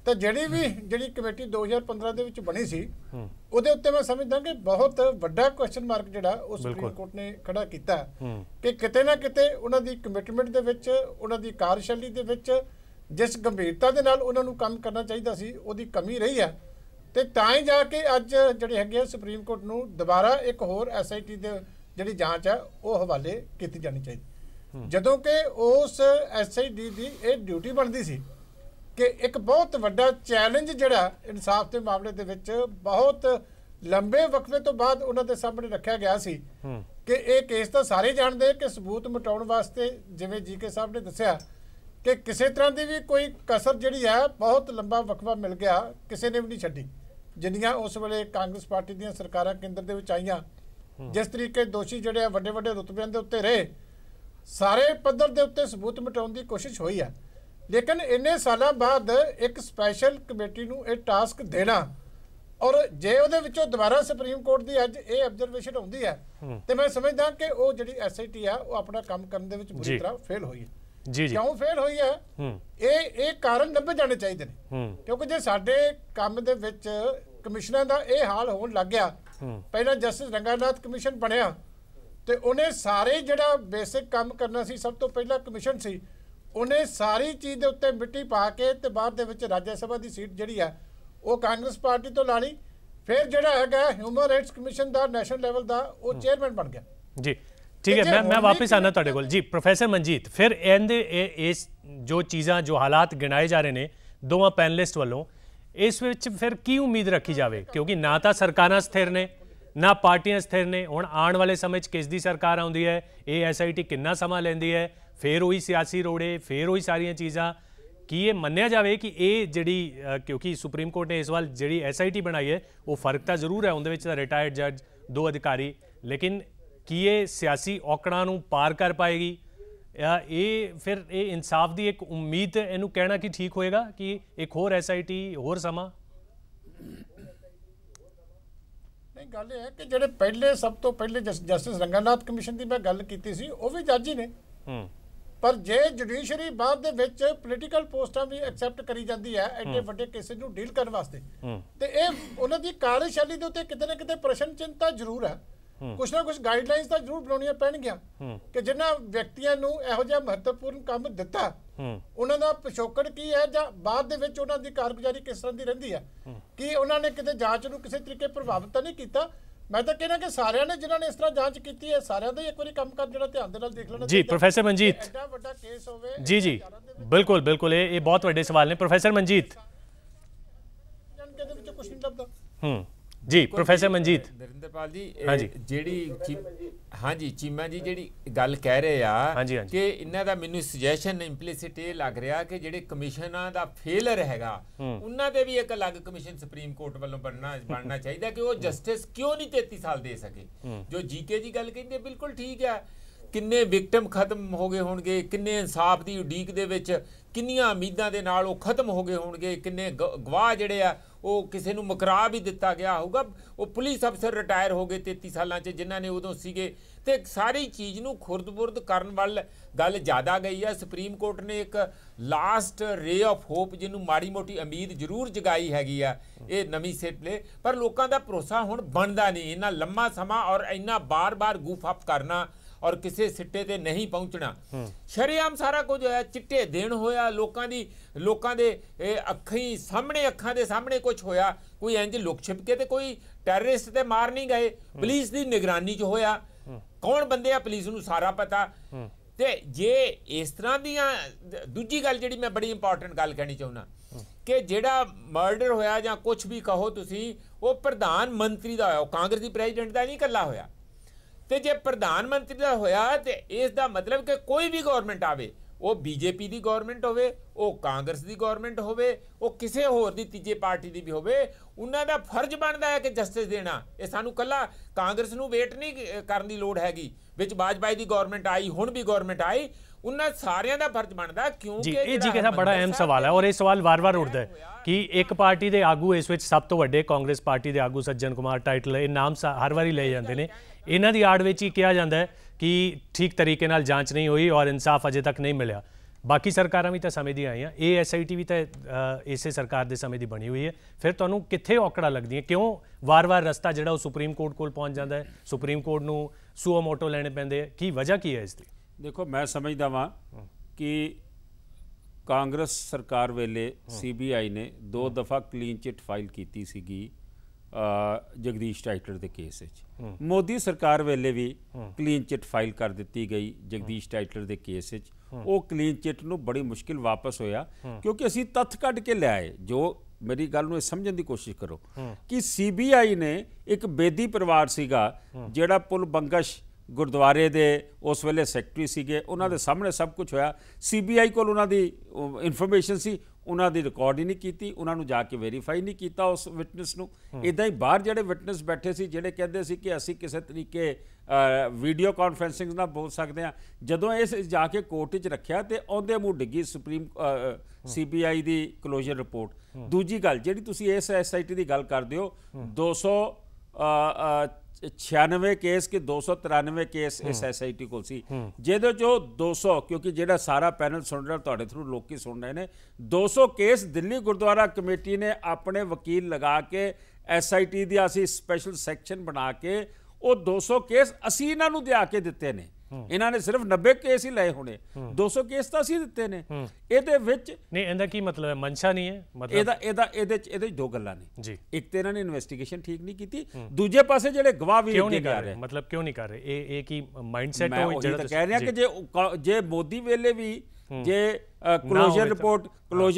ਤਾਂ ਜਿਹੜੀ ਕਮੇਟੀ 2015 ਦੇ ਵਿੱਚ ਬਣੀ ਸੀ ਉਹਦੇ ਉੱਤੇ ਮੈਂ ਸਮਝਦਾ ਕਿ ਬਹੁਤ ਵੱਡਾ ਕੁਐਸਚਨ ਮਾਰਕ ਜਿਹੜਾ ਉਹ ਸੁਪਰੀਮ ਕੋਰਟ ਨੇ ਖੜਾ ਕੀਤਾ ਕਿ ਕਿਤੇ ਨਾ ਕਿਤੇ ਉਹਨਾਂ ਦੀ ਕਮਿਟਮੈਂਟ ਦੇ ਵਿੱਚ, ਉਹਨਾਂ ਦੀ ਕਾਰਜਸ਼ੈਲੀ ਦੇ ਵਿੱਚ ਜਿਸ ਗੰਭੀਰਤਾ ਦੇ ਨਾਲ ਉਹਨਾਂ ਨੂੰ ਕੰਮ ਕਰਨਾ ਚਾਹੀਦਾ ਸੀ ਉਹਦੀ ਕਮੀ ਰਹੀ ਹੈ। ਤੇ ਤਾਂ ਹੀ ਜਾ ਕੇ ਅੱਜ ਜਿਹੜੇ ਹੈਗੇ ਸੁਪਰੀਮ ਕੋਰਟ ਨੂੰ ਦੁਬਾਰਾ ਇੱਕ ਹੋਰ SIT ਦੇ ਜਿਹੜੀ ਜਾਂਚ ਹੈ ਉਹ ਹਵਾਲੇ ਕੀਤੀ ਜਾਣੀ ਚਾਹੀਦੀ, ਜਦੋਂ ਕਿ ਉਸ SIT ਦੀ ਇਹ ਡਿਊਟੀ ਬਣਦੀ ਸੀ ਕਿ ਇੱਕ ਬਹੁਤ ਵੱਡਾ ਚੈਲੰਜ ਜਿਹੜਾ ਇਨਸਾਫ ਦੇ ਮਾਮਲੇ ਦੇ ਵਿੱਚ ਬਹੁਤ ਲੰਬੇ ਵਕਫੇ ਤੋਂ ਬਾਅਦ ਉਹਨਾਂ ਦੇ ਸਾਹਮਣੇ ਰੱਖਿਆ ਗਿਆ ਸੀ ਕਿ ਇਹ ਕੇਸ ਤਾਂ ਸਾਰੇ ਜਾਣਦੇ ਕਿ ਸਬੂਤ ਮਿਟਾਉਣ ਵਾਸਤੇ, ਜਿਵੇਂ GK ਸਾਹਿਬ ਨੇ ਦੱਸਿਆ ਕਿ ਕਿਸੇ ਤਰ੍ਹਾਂ ਦੀ ਵੀ ਕੋਈ ਕਸਰ ਜਿਹੜੀ ਹੈ, ਬਹੁਤ ਲੰਬਾ ਵਕਫਾ ਮਿਲ ਗਿਆ, ਕਿਸੇ ਨੇ ਵੀ ਨਹੀਂ ਛੱਡੀ। ਜਿੰਨੀਆਂ ਉਸ ਵੇਲੇ ਕਾਂਗਰਸ ਪਾਰਟੀ ਦੀਆਂ ਸਰਕਾਰਾਂ ਕੇਂਦਰ ਦੇ ਵਿੱਚ ਆਈਆਂ, ਜਿਸ ਤਰੀਕੇ ਦੋਸ਼ੀ ਜਿਹੜੇ ਆ ਵੱਡੇ ਵੱਡੇ ਰੁਤਬਿਆਂ ਦੇ ਉੱਤੇ ਰਹੇ, ਸਾਰੇ ਪੱਧਰ ਦੇ ਉੱਤੇ ਸਬੂਤ ਮਿਟਾਉਣ ਦੀ ਕੋਸ਼ਿਸ਼ ਹੋਈ ਹੈ। ਲੇਕਿਨ ਇੰਨੇ ਸਾਲਾਂ ਬਾਅਦ ਇੱਕ ਸਪੈਸ਼ਲ ਕਮੇਟੀ ਨੂੰ ਇਹ ਟਾਸਕ ਦੇਣਾ, ਔਰ ਜੇ ਉਹਦੇ ਵਿੱਚੋਂ ਦੁਬਾਰਾ ਸੁਪਰੀਮ ਕੋਰਟ ਦੀ ਅੱਜ ਇਹ ਆਬਜ਼ਰਵੇਸ਼ਨ ਆਉਂਦੀ ਹੈ ਤੇ ਮੈਂ ਸਮਝਦਾ ਕਿ ਉਹ ਜਿਹੜੀ SIT ਆ ਉਹ ਆਪਣਾ ਕੰਮ ਕਰਨ ਦੇ ਵਿੱਚ ਬੁਰੀ ਤਰ੍ਹਾਂ ਫੇਲ ਹੋਈ ਹੈ। ਕਿਉਂ ਫੇਲ ਹੋਈ ਹੈ? ਇਹ ਕਾਰਨ ਲੱਭੇ ਜਾਣੇ ਚਾਹੀਦੇ ਨੇ, ਕਿਉਂਕਿ ਜੇ ਸਾਡੇ ਕੰਮ ਦੇ ਵਿੱਚ ਕਮਿਸ਼ਨਾਂ ਦਾ ਇਹ ਹਾਲ ਹੋਣ ਲੱਗ ਗਿਆ, ਪਹਿਲਾਂ ਜਸਟਿਸ ਰੰਗਾਨਾਥ ਕਮਿਸ਼ਨ ਬਣਿਆ ਤੇ ਉਹਨੇ ਸਾਰੇ ਜਿਹੜਾ ਬੇਸਿਕ ਕੰਮ ਕਰਨਾ ਸੀ, ਸਭ ਤੋਂ ਪਹਿਲਾਂ ਕਮਿਸ਼ਨ ਸੀ, ਉਹਨੇ ਸਾਰੀ ਚੀਜ਼ ਦੇ ਉੱਤੇ ਮਿੱਟੀ ਪਾ ਕੇ ਤੇ ਬਾਅਦ ਦੇ ਵਿੱਚ ਰਾਜ ਸਭਾ ਦੀ ਸੀਟ ਜਿਹੜੀ ਹੈ ਉਹ ਕਾਂਗਰਸ ਪਾਰਟੀ ਤੋਂ ਲਾ ਲਈ। ਫਿਰ ਜਿਹੜਾ ਹੈਗਾ ਹਿਊਮਨ ਰਾਈਟਸ ਕਮਿਸ਼ਨ ਦਾ ਨੈਸ਼ਨਲ ਲੈਵਲ ਦਾ ਉਹ ਚੇਅਰਮੈਨ ਬਣ ਗਿਆ। ਜੀ ठीक है, मैं वापस आना तुहाडे कोल जी। प्रोफैसर मनजीत, फिर इस जो चीज़ां जो हालात गिनाए जा रहे हैं दोवां पैनलिस्ट वालों, इस विच फिर की उम्मीद रखी जाए? क्योंकि ना तो सरकारां स्थिर ने ना पार्टियां स्थिर ने। हुण आने वाले समय किस दी सरकार आउंदी है, ये SIT कितना समा लैंदी है, फिर वही सियासी रोड़े, फिर वही सारियां चीज़ां। की ये मन्निया जाए कि ये जिहड़ी क्योंकि सुप्रीम कोर्ट ने इस वाल जिहड़ी SIT बनाई है वो फर्क तो जरूर है, उहदे विच रिटायर्ड जज, 2 अधिकारी, लेकिन की ये सियासी औकड़ां नूं पार कर पाएगी? ये फिर ये इंसाफ की एक उम्मीद इनू कहना कि ठीक होएगा कि एक होर SIT होर समा? नहीं, गल है कि जिहड़े पहले सब तो पहले जस्टिस रंगानाथ कमिशन की मैं गल कीती सी वो भी जज ही ने, पर जे जुडिशरी बाद दे विच पोलीटिकल पोस्टां भी एक्सैप्ट करी जाती है एडे वड्डे केसेस नूं डील करने वास्ते, ते इह उन्हां दी कार्यशैली दे उत्ते किते ना किते प्रश्न चिन्ह तां जरूर है। कुछ ना कुछ गाइडलाइंस तो जरूर बनाउणियां पैणगीਆਂ कि जिन्हां व्यक्तियों नूं इहो जिहा महत्वपूर्ण काम दिता उन्हां दा पिछोकड़ की है जां बाद दे विच उन्हां दी कारगुजारी किस तरह दी रहिंदी है, कि उन्हां ने किते जांच नूं किसी तरीके प्रभावित तो नहीं कीता। मैं तो कहना कि सारिਆਂ ने जिन्हां ने इस तरह जांच कीती है सारिਆਂ ਦਾ एक बारी काम कर जिहड़ा ध्यान दे नाल देख लेना जी। प्रोफैसर मनजीत, एडा वड्डा केस होवे जी जी बिल्कुल बिल्कुल, ये बहुत वड्डे सवाल ने। प्रोफैसर मनजीत जानके दे विच कुछ नहीं लभदा जी। प्रोफैसर मनजीत नरिंदरपाल जी, ਜਿਹੜੀ ਹਾਂਜੀ ਚੀਮਾ ਜੀ ਜਿਹੜੀ ਗੱਲ ਕਹਿ ਰਹੇ ਆ ਕਿ ਇਹਨਾਂ ਦਾ ਮੈਨੂੰ ਸੁਜੈਸ਼ਨ ਇੰਪਲੀਸਿਟ ਇਹ ਲੱਗ ਰਿਹਾ ਕਿ ਜਿਹੜੇ ਕਮਿਸ਼ਨਾਂ ਦਾ ਫੇਲਰ ਹੈਗਾ ਉਹਨਾਂ ਦੇ ਵੀ ਇੱਕ ਅਲੱਗ ਕਮਿਸ਼ਨ ਸੁਪਰੀਮ ਕੋਰਟ ਵੱਲੋਂ ਬਣਨਾ ਚਾਹੀਦਾ ਕਿ ਉਹ ਜਸਟਿਸ ਕਿਉਂ ਨਹੀਂ 33 ਸਾਲ ਦੇ ਸਕੇ। ਜੋ GK ਜੀ ਗੱਲ ਕਹਿੰਦੇ ਬਿਲਕੁਲ ਠੀਕ ਆ, ਕਿੰਨੇ ਵਿਕਟਮ ਖਤਮ ਹੋ ਗਏ ਹੋਣਗੇ, ਕਿੰਨੇ ਇਨਸਾਫ ਦੀ ਉਡੀਕ ਦੇ ਵਿੱਚ ਕਿੰਨੀਆਂ ਉਮੀਦਾਂ ਦੇ ਨਾਲ ਉਹ ਖਤਮ ਹੋ ਗਏ ਹੋਣਗੇ, ਕਿੰਨੇ ਗਵਾਹ ਜਿਹੜੇ ਆ ਉਹ ਕਿਸੇ ਨੂੰ ਮੁਕਰਾ ਵੀ ਦਿੱਤਾ ਗਿਆ ਹੋਊਗਾ, ਉਹ ਪੁਲਿਸ ਅਫਸਰ ਰਿਟਾਇਰ ਹੋ ਗਏ 33 ਸਾਲਾਂ 'ਚ ਜਿਨ੍ਹਾਂ ਨੇ ਉਦੋਂ ਸੀਗੇ, ਤੇ ਸਾਰੀ ਚੀਜ਼ ਨੂੰ ਖੁਰਦ-ਬੁਰਦ ਕਰਨ ਵੱਲ ਗੱਲ ਜ਼ਿਆਦਾ ਗਈ ਆ। ਸੁਪਰੀਮ ਕੋਰਟ ਨੇ ਇੱਕ ਲਾਸਟ ਰੇ ਆਫ ਹੋਪ ਜਿਹਨੂੰ ਮਾੜੀ ਮੋਟੀ ਉਮੀਦ ਜ਼ਰੂਰ ਜਗਾਈ ਹੈਗੀ ਆ ਇਹ ਨਵੀਂ ਸਿਟ ਲਈ, ਪਰ ਲੋਕਾਂ ਦਾ ਭਰੋਸਾ ਹੁਣ ਬਣਦਾ ਨਹੀਂ। ਇੰਨਾ ਲੰਮਾ ਸਮਾਂ ਔਰ ਇੰਨਾ ਬਾਰ-ਬਾਰ ਗੂਫ ਅਪ ਕਰਨਾ और किसी सिट्टे ते नहीं पहुंचना, शरेआम सारा कुछ होया, चिट्टे दिन होया, लोकां दे अखां दे सामने कुछ होया, कोई इंज लुक छिप के ते कोई टैररिस्ट ते मार नहीं गए, पुलिस दी निगरानी च होया, कौन बंदे आ पुलिस नूं सारा पता। ते जे इस तरह दियां दूजी गल जिहड़ी मैं बड़ी इंपॉर्टेंट गल कहनी चाहुंदा कि जिहड़ा मर्डर होया जां कुछ भी कहो तुसीं वो प्रधानमंत्री दा होया, कांग्रेस दी प्रेजिडेंट दा नहीं कल्ला होया। ਤੇ ਜੇ ਪ੍ਰਧਾਨ ਮੰਤਰੀ ਦਾ ਹੋਇਆ ਤੇ ਇਸ ਦਾ ਮਤਲਬ ਕਿ ਕੋਈ ਵੀ ਗਵਰਨਮੈਂਟ ਆਵੇ, ਉਹ BJP ਦੀ ਗਵਰਨਮੈਂਟ ਹੋਵੇ, ਉਹ ਕਾਂਗਰਸ ਦੀ ਗਵਰਨਮੈਂਟ ਹੋਵੇ, ਉਹ ਕਿਸੇ ਹੋਰ ਦੀ ਤੀਜੇ ਪਾਰਟੀ ਦੀ ਵੀ ਹੋਵੇ, ਉਹਨਾਂ ਦਾ ਫਰਜ਼ ਬਣਦਾ ਹੈ ਕਿ ਜਸਟਿਸ ਦੇਣਾ। ਇਹ ਸਾਨੂੰ ਕੱਲਾ ਕਾਂਗਰਸ ਨੂੰ ਵੇਟ ਨਹੀਂ ਕਰਨ ਦੀ ਲੋੜ ਹੈਗੀ, ਵਿੱਚ ਵਾਜਪਾਈ ਦੀ ਗਵਰਨਮੈਂਟ ਆਈ, ਹੁਣ ਵੀ ਗਵਰਨਮੈਂਟ ਆਈ, ਉਹਨਾਂ ਸਾਰਿਆਂ ਦਾ ਫਰਜ਼ ਬਣਦਾ। ਕਿਉਂਕਿ ਇਹ ਜੀ ਕਿਹਦਾ ਬੜਾ ਅਹਿਮ ਸਵਾਲ ਹੈ ਔਰ ਇਹ ਸਵਾਲ ਵਾਰ-ਵਾਰ ਉੱਠਦਾ ਹੈ ਕਿ ਇੱਕ ਪਾਰਟੀ ਦੇ ਆਗੂ ਇਸ ਵਿੱਚ ਸਭ ਤੋਂ ਵੱਡੇ ਕਾਂਗਰਸ ਪਾਰਟੀ ਦੇ ਆਗੂ ਸੱਜਣ ਕੁਮਾਰ ਟਾਈਟਲ ਇਹ ਨਾਮ ਹਰ ਵਾਰੀ ਲਏ ਜਾਂਦੇ ਨੇ, ਇਹਨਾਂ ਦੀ ਆੜ ਵਿੱਚ ਹੀ ਕਿਹਾ ਜਾਂਦਾ ਹੈ कि ठीक तरीके नाल जांच नहीं हुई और इंसाफ अजे तक नहीं मिला। ਬਾਕੀ ਸਰਕਾਰਾਂ ਵੀ ਤਾਂ ਸਮੇਂ ਦੀਆਂ ਆਈਆਂ, ਇਹ SIT ਵੀ ਤਾਂ ਇਸੇ ਸਰਕਾਰ ਦੇ ਸਮੇਂ ਦੀ ਬਣੀ ਹੋਈ ਹੈ। ਫਿਰ ਤੁਹਾਨੂੰ ਕਿੱਥੇ ਔਕੜਾਂ ਲੱਗਦੀਆਂ, ਕਿਉਂ ਵਾਰ-ਵਾਰ ਰਸਤਾ ਜਿਹੜਾ ਉਹ ਸੁਪਰੀਮ ਕੋਰਟ ਕੋਲ ਪਹੁੰਚ ਜਾਂਦਾ ਹੈ, ਸੁਪਰੀਮ ਕੋਰਟ ਨੂੰ ਸੂਓ ਮੋਟੋ ਲੈਣੇ ਪੈਂਦੇ ਹੈ, ਕੀ ਵਜ੍ਹਾ ਕੀ ਹੈ ਇਸ ਦੀ? ਦੇਖੋ, ਮੈਂ ਸਮਝਦਾ ਵਾਂ ਕਿ ਕਾਂਗਰਸ ਸਰਕਾਰ ਵੇਲੇ CBI ਨੇ 2 ਦਫਾ ਕਲੀਨ ਚਿੱਟ ਫਾਈਲ ਕੀਤੀ ਸੀਗੀ ਜਗਦੀਸ਼ ਟਾਈਟਲਰ ਦੇ ਕੇਸ ਵਿੱਚ। ਮੋਦੀ ਸਰਕਾਰ ਵੇਲੇ ਵੀ ਕਲੀਨ ਚਿੱਟ ਫਾਈਲ ਕਰ ਦਿੱਤੀ ਗਈ ਜਗਦੀਸ਼ ਟਾਈਟਲਰ ਦੇ ਕੇਸ ਵਿੱਚ। ਉਹ ਕਲੀਨ ਚਿੱਟ ਨੂੰ ਬੜੀ ਮੁਸ਼ਕਿਲ ਵਾਪਸ ਹੋਇਆ ਕਿਉਂਕਿ ਅਸੀਂ ਤੱਥ ਕੱਢ ਕੇ ਲਿਆਏ। ਜੋ ਮੇਰੀ ਗੱਲ ਨੂੰ ਸਮਝਣ ਦੀ ਕੋਸ਼ਿਸ਼ ਕਰੋ ਕਿ CBI ਨੇ ਇੱਕ ਬੇਦੀ ਪਰਿਵਾਰ ਸੀਗਾ ਜਿਹੜਾ ਪੁਲ ਬੰਗਸ਼ ਗੁਰਦੁਆਰੇ ਦੇ ਉਸ ਵੇਲੇ ਸੈਕਟਰੀ ਸੀਗੇ, ਉਹਨਾਂ ਦੇ ਸਾਹਮਣੇ ਸਭ ਕੁਝ ਹੋਇਆ। CBI ਕੋਲ ਉਹਨਾਂ ਦੀ ਇਨਫੋਰਮੇਸ਼ਨ ਸੀ, ਉਹਨਾਂ ਦੀ ਰਿਕਾਰਡ ਹੀ ਨਹੀਂ ਕੀਤੀ, ਉਹਨਾਂ ਨੂੰ ਜਾ ਕੇ ਵੈਰੀਫਾਈ ਨਹੀਂ ਕੀਤਾ ਉਸ ਵਿਟਨੈਸ ਨੂੰ। ਇੱਦਾਂ ਹੀ ਬਾਹਰ ਜਿਹੜੇ ਵਿਟਨੈਸ ਬੈਠੇ ਸੀ ਜਿਹੜੇ ਕਹਿੰਦੇ ਸੀ ਕਿ ਅਸੀਂ ਕਿਸੇ ਤਰੀਕੇ ਵੀਡੀਓ ਕਾਨਫਰੰਸਿੰਗ ਨਾਲ ਬੋਲ ਸਕਦੇ ਹਾਂ, ਜਦੋਂ ਇਸ ਜਾ ਕੇ ਕੋਰਟ 'ਚ ਰੱਖਿਆ ਤੇ ਉਹਦੇ ਮੂੰਹ ਡਿੱਗੀ CBI ਦੀ ਕਲੋਜ਼ਰ ਰਿਪੋਰਟ। ਦੂਜੀ ਗੱਲ ਜਿਹੜੀ ਤੁਸੀਂ ਇਸ SIT ਦੀ ਗੱਲ ਕਰਦੇ ਹੋ, 296 ਕੇਸ ਕਿ 293 ਕੇਸ ਇਸ SIT ਕੋਲ ਸੀ, ਜਿਹਦੇ ਚੋਂ 200, ਕਿਉਂਕਿ ਜਿਹੜਾ ਸਾਰਾ ਪੈਨਲ ਸੁਣ ਰਿਹਾ ਤੁਹਾਡੇ ਥਰੂ ਲੋਕੀ ਸੁਣ ਰਹੇ ਨੇ, 200 ਕੇਸ ਦਿੱਲੀ ਗੁਰਦੁਆਰਾ ਕਮੇਟੀ ਨੇ ਆਪਣੇ ਵਕੀਲ ਲਗਾ ਕੇ SIT ਦੀ ਅਸੀਂ ਸਪੈਸ਼ਲ ਸੈਕਸ਼ਨ ਬਣਾ ਕੇ ਉਹ 200 ਕੇਸ ਅਸੀਂ ਇਹਨਾਂ ਨੂੰ ਦਿਆ ਕੇ ਦਿੱਤੇ ਨੇ। ਇਹਨਾਂ ਨੇ ਸਿਰਫ 90 ਕੇਸ ਹੀ ਲਏ ਹੋਣੇ, 200 ਕੇਸ ਤਾਂ ਅਸੀਂ ਦਿੱਤੇ ਨੇ। ਇਹਦੇ ਵਿੱਚ ਨਹੀਂ, ਇਹਦਾ ਕੀ ਮਤਲਬ ਹੈ? ਮਨਸ਼ਾ ਨਹੀਂ ਹੈ ਮਤਲਬ? ਇਹਦੇ 2 ਗੱਲਾਂ ਨੇ ਜੀ। ਇੱਕ ਤੇ ਇਹਨਾਂ ਨੇ ਇਨਵੈਸਟੀਗੇਸ਼ਨ ਠੀਕ ਨਹੀਂ ਕੀਤੀ, ਦੂਜੇ ਪਾਸੇ ਜਿਹੜੇ ਗਵਾਹ ਵੀ ਕਿਉਂ ਨਹੀਂ ਕਰ ਰਹੇ? ਮਤਲਬ ਕਿਉਂ ਨਹੀਂ ਕਰ ਰਹੇ? ਇਹ ਕੀ ਮਾਈਂਡਸੈਟ ਹੋ ਜਿਹੜਾ ਕਹਿ ਰਿਹਾ ਕਿ ਜੇ ਮੋਦੀ ਵੇਲੇ ਵੀ ਜੇ ਕਲੋਜ਼ਰ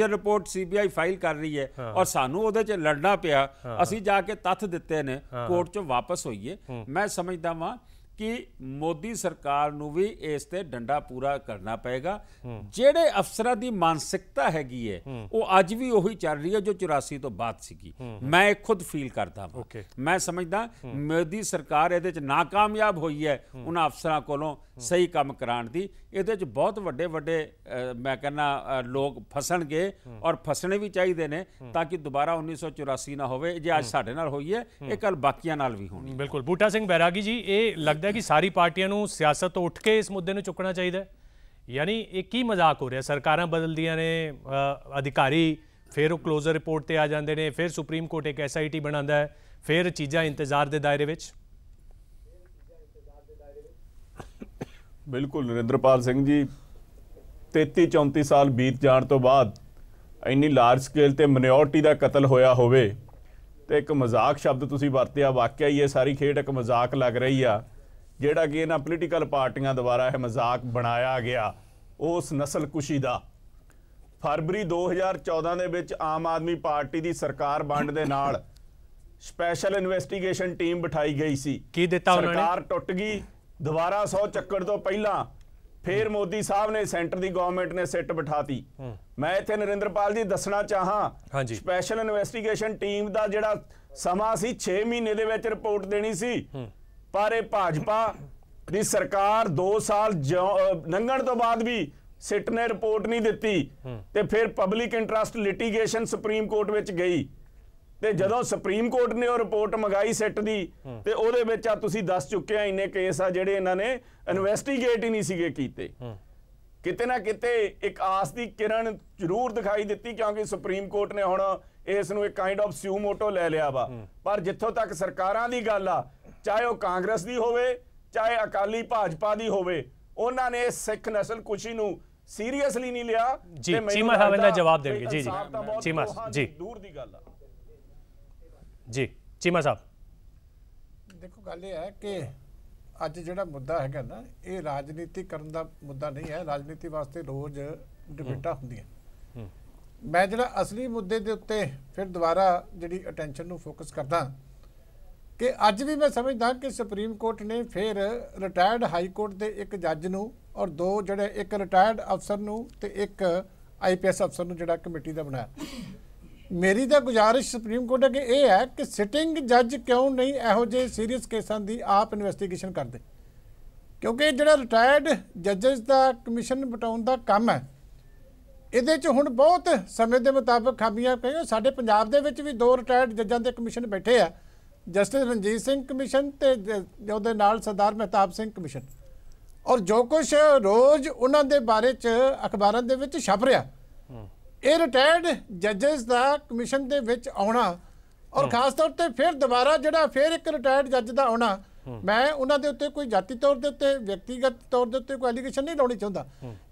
ਰਿਪੋਰਟ CBI ਫਾਈਲ ਕਰ ਰਹੀ ਹੈ ਔਰ ਸਾਨੂੰ ਉਹਦੇ 'ਚ ਲੜਨਾ ਪਿਆ, ਅਸੀਂ ਜਾ ਕੇ ਤੱਥ ਦਿੱਤੇ ਨੇ, ਕੋਰਟ 'ਚੋਂ ਵਾਪਸ ਹੋਈਏ। ਮੈਂ ਸਮਝਦਾ ਵਾਂ ਕਿ ਮੋਦੀ ਸਰਕਾਰ ਨੂੰ ਵੀ ਇਸ ਤੇ ਡੰਡਾ ਪੂਰਾ ਕਰਨਾ ਪਏਗਾ। ਜਿਹੜੇ ਅਫਸਰਾਂ ਦੀ ਮਾਨਸਿਕਤਾ ਹੈਗੀ ਹੈ ਉਹ ਅੱਜ ਵੀ ਉਹੀ ਚੱਲ ਰਹੀ ਹੈ ਜੋ 84 ਤੋਂ ਬਾਅਦ ਸੀਗੀ। ਮੈਂ ਇਹ ਖੁਦ ਫੀਲ ਕਰਦਾ ਹਾਂ। ਮੈਂ ਸਮਝਦਾ ਮੋਦੀ ਸਰਕਾਰ ਇਹਦੇ 'ਚ ਨਾਕਾਮਯਾਬ ਹੋਈ ਹੈ ਉਹਨਾਂ ਅਫਸਰਾਂ ਕੋਲੋਂ ਸਹੀ ਕੰਮ ਕਰਾਉਣ ਦੀ। ਇਹਦੇ 'ਚ ਬਹੁਤ ਵੱਡੇ ਮੈਂ ਕਹਿੰਦਾ ਲੋਕ ਫਸਣਗੇ ਔਰ ਫਸਣੇ ਵੀ ਚਾਹੀਦੇ ਨੇ ਤਾਂ ਕਿ ਦੁਬਾਰਾ 1984 ਨਾ ਹੋਵੇ। ਜੇ ਅੱਜ ਸਾਡੇ ਨਾਲ ਹੋਈ ਹੈ ਇਹ ਕੱਲ ਬਾਕੀਆਂ ਨਾਲ ਵੀ ਹੋਣੀ। ਬਿਲਕੁਲ। ਬੂਟਾ ਸਿੰਘ ਬੈਰਾਗੀ ਜੀ, ਇਹ ਲੱਗਦਾ ਕਿ ਸਾਰੀ ਪਾਰਟੀਆਂ ਨੂੰ ਸਿਆਸਤ ਤੋਂ ਉੱਠ ਕੇ ਇਸ ਮੁੱਦੇ ਨੂੰ ਚੁੱਕਣਾ ਚਾਹੀਦਾ, ਯਾਨੀ ਇਹ ਕੀ ਮਜ਼ਾਕ ਹੋ ਰਿਹਾ? ਸਰਕਾਰਾਂ ਬਦਲਦੀਆਂ ਨੇ, ਅਧਿਕਾਰੀ ਫਿਰ ਉਹ ਕਲੋਜ਼ਰ ਰਿਪੋਰਟ ਤੇ ਆ ਜਾਂਦੇ ਨੇ, ਫਿਰ ਸੁਪਰੀਮ ਕੋਰਟ ਇੱਕ SIT ਬਣਾਉਂਦਾ ਹੈ, ਫਿਰ ਚੀਜ਼ਾਂ ਇੰਤਜ਼ਾਰ ਦੇ ਦਾਇਰੇ ਵਿੱਚ। ਬਿਲਕੁਲ ਨਰਿੰਦਰਪਾਲ ਸਿੰਘ ਜੀ, 33-34 ਸਾਲ ਬੀਤ ਜਾਣ ਤੋਂ ਬਾਅਦ ਇੰਨੀ ਲਾਰਜ ਸਕੇਲ ਤੇ ਮਿਨੋਰਟੀ ਦਾ ਕਤਲ ਹੋਇਆ ਹੋਵੇ ਤੇ ਇੱਕ ਮਜ਼ਾਕ ਸ਼ਬਦ ਤੁਸੀਂ ਵਰਤਿਆ, ਵਾਕਿਆ ਹੀ ਇਹ ਸਾਰੀ ਖੇਡ ਇੱਕ ਮਜ਼ਾਕ ਲੱਗ ਰਹੀ ਆ ਜਿਹੜਾ ਕਿ ਇਹਨਾਂ ਪੋਲੀਟੀਕਲ ਪਾਰਟੀਆਂ ਦੁਆਰਾ ਇਹ ਮਜ਼ਾਕ ਬਣਾਇਆ ਗਿਆ ਉਸ ਨਸਲਕੁਸ਼ੀ ਦਾ। ਫਰਵਰੀ 2014 ਦੇ ਵਿੱਚ ਆਮ ਆਦਮੀ ਪਾਰਟੀ ਦੀ ਸਰਕਾਰ ਵੰਡ ਦੇ ਨਾਲ ਸਪੈਸ਼ਲ ਇਨਵੈਸਟੀਗੇਸ਼ਨ ਟੀਮ ਬਿਠਾਈ ਗਈ ਸੀ। ਕੀ ਦਿੱਤਾ ਉਹਨਾਂ ਨੇ? ਸਰਕਾਰ ਟੁੱਟ ਗਈ, ਦੁਬਾਰਾ 100 ਚੱਕਰ ਤੋਂ ਪਹਿਲਾਂ ਫਿਰ ਮੋਦੀ ਸਾਹਿਬ ਨੇ, ਸੈਂਟਰ ਦੀ ਗਵਰਨਮੈਂਟ ਨੇ ਸਿੱਟ ਬਿਠਾਤੀ। ਮੈਂ ਇੱਥੇ ਨਰਿੰਦਰਪਾਲ ਜੀ ਦੱਸਣਾ ਚਾਹਾਂ, ਸਪੈਸ਼ਲ ਇਨਵੈਸਟੀਗੇਸ਼ਨ ਟੀਮ ਦਾ ਜਿਹੜਾ ਸਮਾਂ ਸੀ 6 ਮਹੀਨੇ ਦੇ ਵਿੱਚ ਰਿਪੋਰਟ ਦੇਣੀ ਸੀ, ਪਰ ਇਹ ਭਾਜਪਾ ਦੀ ਸਰਕਾਰ 2 ਸਾਲ ਲੰਘਣ ਤੋਂ ਬਾਅਦ ਵੀ ਸਿੱਟ ਨੇ ਰਿਪੋਰਟ ਨਹੀਂ ਦਿੱਤੀ ਤੇ ਫਿਰ public interest litigation supreme court ਵਿੱਚ ਗਈ ਤੇ ਜਦੋਂ ਸੁਪਰੀਮ ਕੋਰਟ ਨੇ ਉਹ ਰਿਪੋਰਟ ਮੰਗਾਈ ਸਿੱਟ ਦੀ ਤੇ ਉਹਦੇ ਵਿੱਚ ਆ ਤੁਸੀਂ ਦੱਸ ਚੁੱਕੇ ਆ ਇੰਨੇ ਕੇਸ ਆ ਜਿਹੜੇ ਇਹਨਾਂ ਨੇ ਇਨਵੈਸਟੀਗੇਟ ਹੀ ਨਹੀਂ ਸੀਗੇ ਕੀਤੇ। ਕਿਤੇ ਨਾ ਕਿਤੇ ਇੱਕ ਆਸ ਦੀ ਕਿਰਨ ਜ਼ਰੂਰ ਦਿਖਾਈ ਦਿੱਤੀ ਕਿਉਂਕਿ ਸੁਪਰੀਮ ਕੋਰਟ ਨੇ ਹੁਣ ਇਸ ਨੂੰ ਇੱਕ ਕਾਈਂਡ ਆਫ ਸਿਊ ਮੋਟੋ ਲੈ ਲਿਆ ਵਾ। ਪਰ ਜਿੱਥੋਂ ਤੱਕ ਸਰਕਾਰਾਂ ਦੀ ਗੱਲ ਆ, ਚਾਹੇ ਉਹ ਕਾਂਗਰਸ ਦੀ ਹੋਵੇ ਚਾਹੇ ਅਕਾਲੀ ਭਾਜਪਾ ਦੀ ਹੋਵੇ, ਉਹਨਾਂ ਨੇ ਸਿੱਖ ਨਸਲ ਕੁਸ਼ੀ ਨੂੰ ਸੀਰੀਅਸਲੀ ਨਹੀਂ ਲਿਆ। ਜੀ ਚੀਮਾ ਸਾਹਿਬ ਦਾ ਜਵਾਬ ਦੇਣਗੇ। ਜੀ ਜੀ ਚੀਮਾ ਜੀ, ਦੂਰ ਦੀ ਗੱਲ ਆ। ਜੀ ਚੀਮਾ ਸਾਹਿਬ, ਦੇਖੋ ਗੱਲ ਇਹ ਹੈ ਕਿ ਅੱਜ ਜਿਹੜਾ ਮੁੱਦਾ ਹੈਗਾ ਨਾ, ਇਹ ਰਾਜਨੀਤੀ ਕਰਨ ਦਾ ਮੁੱਦਾ ਨਹੀਂ ਹੈ। ਰਾਜਨੀਤੀ ਵਾਸਤੇ ਰੋਜ਼ ਡਿਬੇਟਾਂ ਹੁੰਦੀਆਂ। ਮੈਂ ਜਿਹੜਾ ਅਸਲੀ ਮੁੱਦੇ ਦੇ ਉੱਤੇ ਫਿਰ ਦੁਬਾਰਾ ਜਿਹੜੀ ਅਟੈਂਸ਼ਨ ਨੂੰ ਫੋਕਸ ਕਰਦਾ ਕਿ ਅੱਜ ਵੀ ਮੈਂ ਸਮਝਦਾ ਕਿ ਸੁਪਰੀਮ ਕੋਰਟ ਨੇ ਫਿਰ ਰਿਟਾਇਰਡ ਹਾਈ ਕੋਰਟ ਦੇ ਇੱਕ ਜੱਜ ਨੂੰ ਔਰ 2 ਜਿਹੜੇ, ਇੱਕ ਰਿਟਾਇਰਡ ਅਫਸਰ ਨੂੰ ਤੇ ਇੱਕ IPS ਅਫਸਰ ਨੂੰ ਜਿਹੜਾ ਕਮੇਟੀ ਦਾ ਬਣਾਇਆ। ਮੇਰੀ ਤਾਂ ਗੁਜ਼ਾਰਿਸ਼ ਸੁਪਰੀਮ ਕੋਰਟ ਅੱਗੇ ਇਹ ਹੈ ਕਿ ਸਿਟਿੰਗ ਜੱਜ ਕਿਉਂ ਨਹੀਂ ਇਹੋ ਜਿਹੇ ਸੀਰੀਅਸ ਕੇਸਾਂ ਦੀ ਆਪ ਇਨਵੈਸਟੀਗੇਸ਼ਨ ਕਰਦੇ, ਕਿਉਂਕਿ ਜਿਹੜਾ ਰਿਟਾਇਰਡ ਜੱਜਸ ਦਾ ਕਮਿਸ਼ਨ ਬਿਠਾਉਣ ਦਾ ਕੰਮ ਹੈ, ਇਹਦੇ 'ਚ ਹੁਣ ਬਹੁਤ ਸਮੇਂ ਦੇ ਮੁਤਾਬਕ ਖਾਮੀਆਂ ਪਈਆਂ। ਸਾਡੇ ਪੰਜਾਬ ਦੇ ਵਿੱਚ ਵੀ 2 ਰਿਟਾਇਰਡ ਜੱਜਾਂ ਦੇ ਕਮਿਸ਼ਨ ਬੈਠੇ ਆ, ਜਸਟਿਸ ਰਣਜੀਤ ਸਿੰਘ ਕਮਿਸ਼ਨ ਤੇ ਉਹਦੇ ਨਾਲ ਸਰਦਾਰ ਮਹਿਤਾਬ ਸਿੰਘ ਕਮਿਸ਼ਨ, ਔਰ ਜੋ ਕੁਝ ਰੋਜ਼ ਉਹਨਾਂ ਦੇ ਬਾਰੇ 'ਚ ਅਖਬਾਰਾਂ ਦੇ ਵਿੱਚ ਛਪ ਰਿਹਾ, ਇਹ ਰਿਟਾਇਰਡ ਜੱਜਸ ਦਾ ਕਮਿਸ਼ਨ ਦੇ ਵਿੱਚ ਆਉਣਾ ਔਰ ਖਾਸ ਤੌਰ ਤੇ ਫਿਰ ਦੁਬਾਰਾ ਜਿਹੜਾ ਫਿਰ ਇੱਕ ਰਿਟਾਇਰਡ ਜੱਜ ਦਾ ਆਉਣਾ, ਮੈਂ ਉਹਨਾਂ ਦੇ ਉੱਤੇ ਕੋਈ ਜਾਤੀ ਤੌਰ ਦੇ ਉੱਤੇ ਵਿਅਕਤੀਗਤ ਤੌਰ ਦੇ ਉੱਤੇ ਕੋਈ ਐਲੀਗੇਸ਼ਨ ਨਹੀਂ ਲਾਉਣੀ ਚਾਹੁੰਦਾ,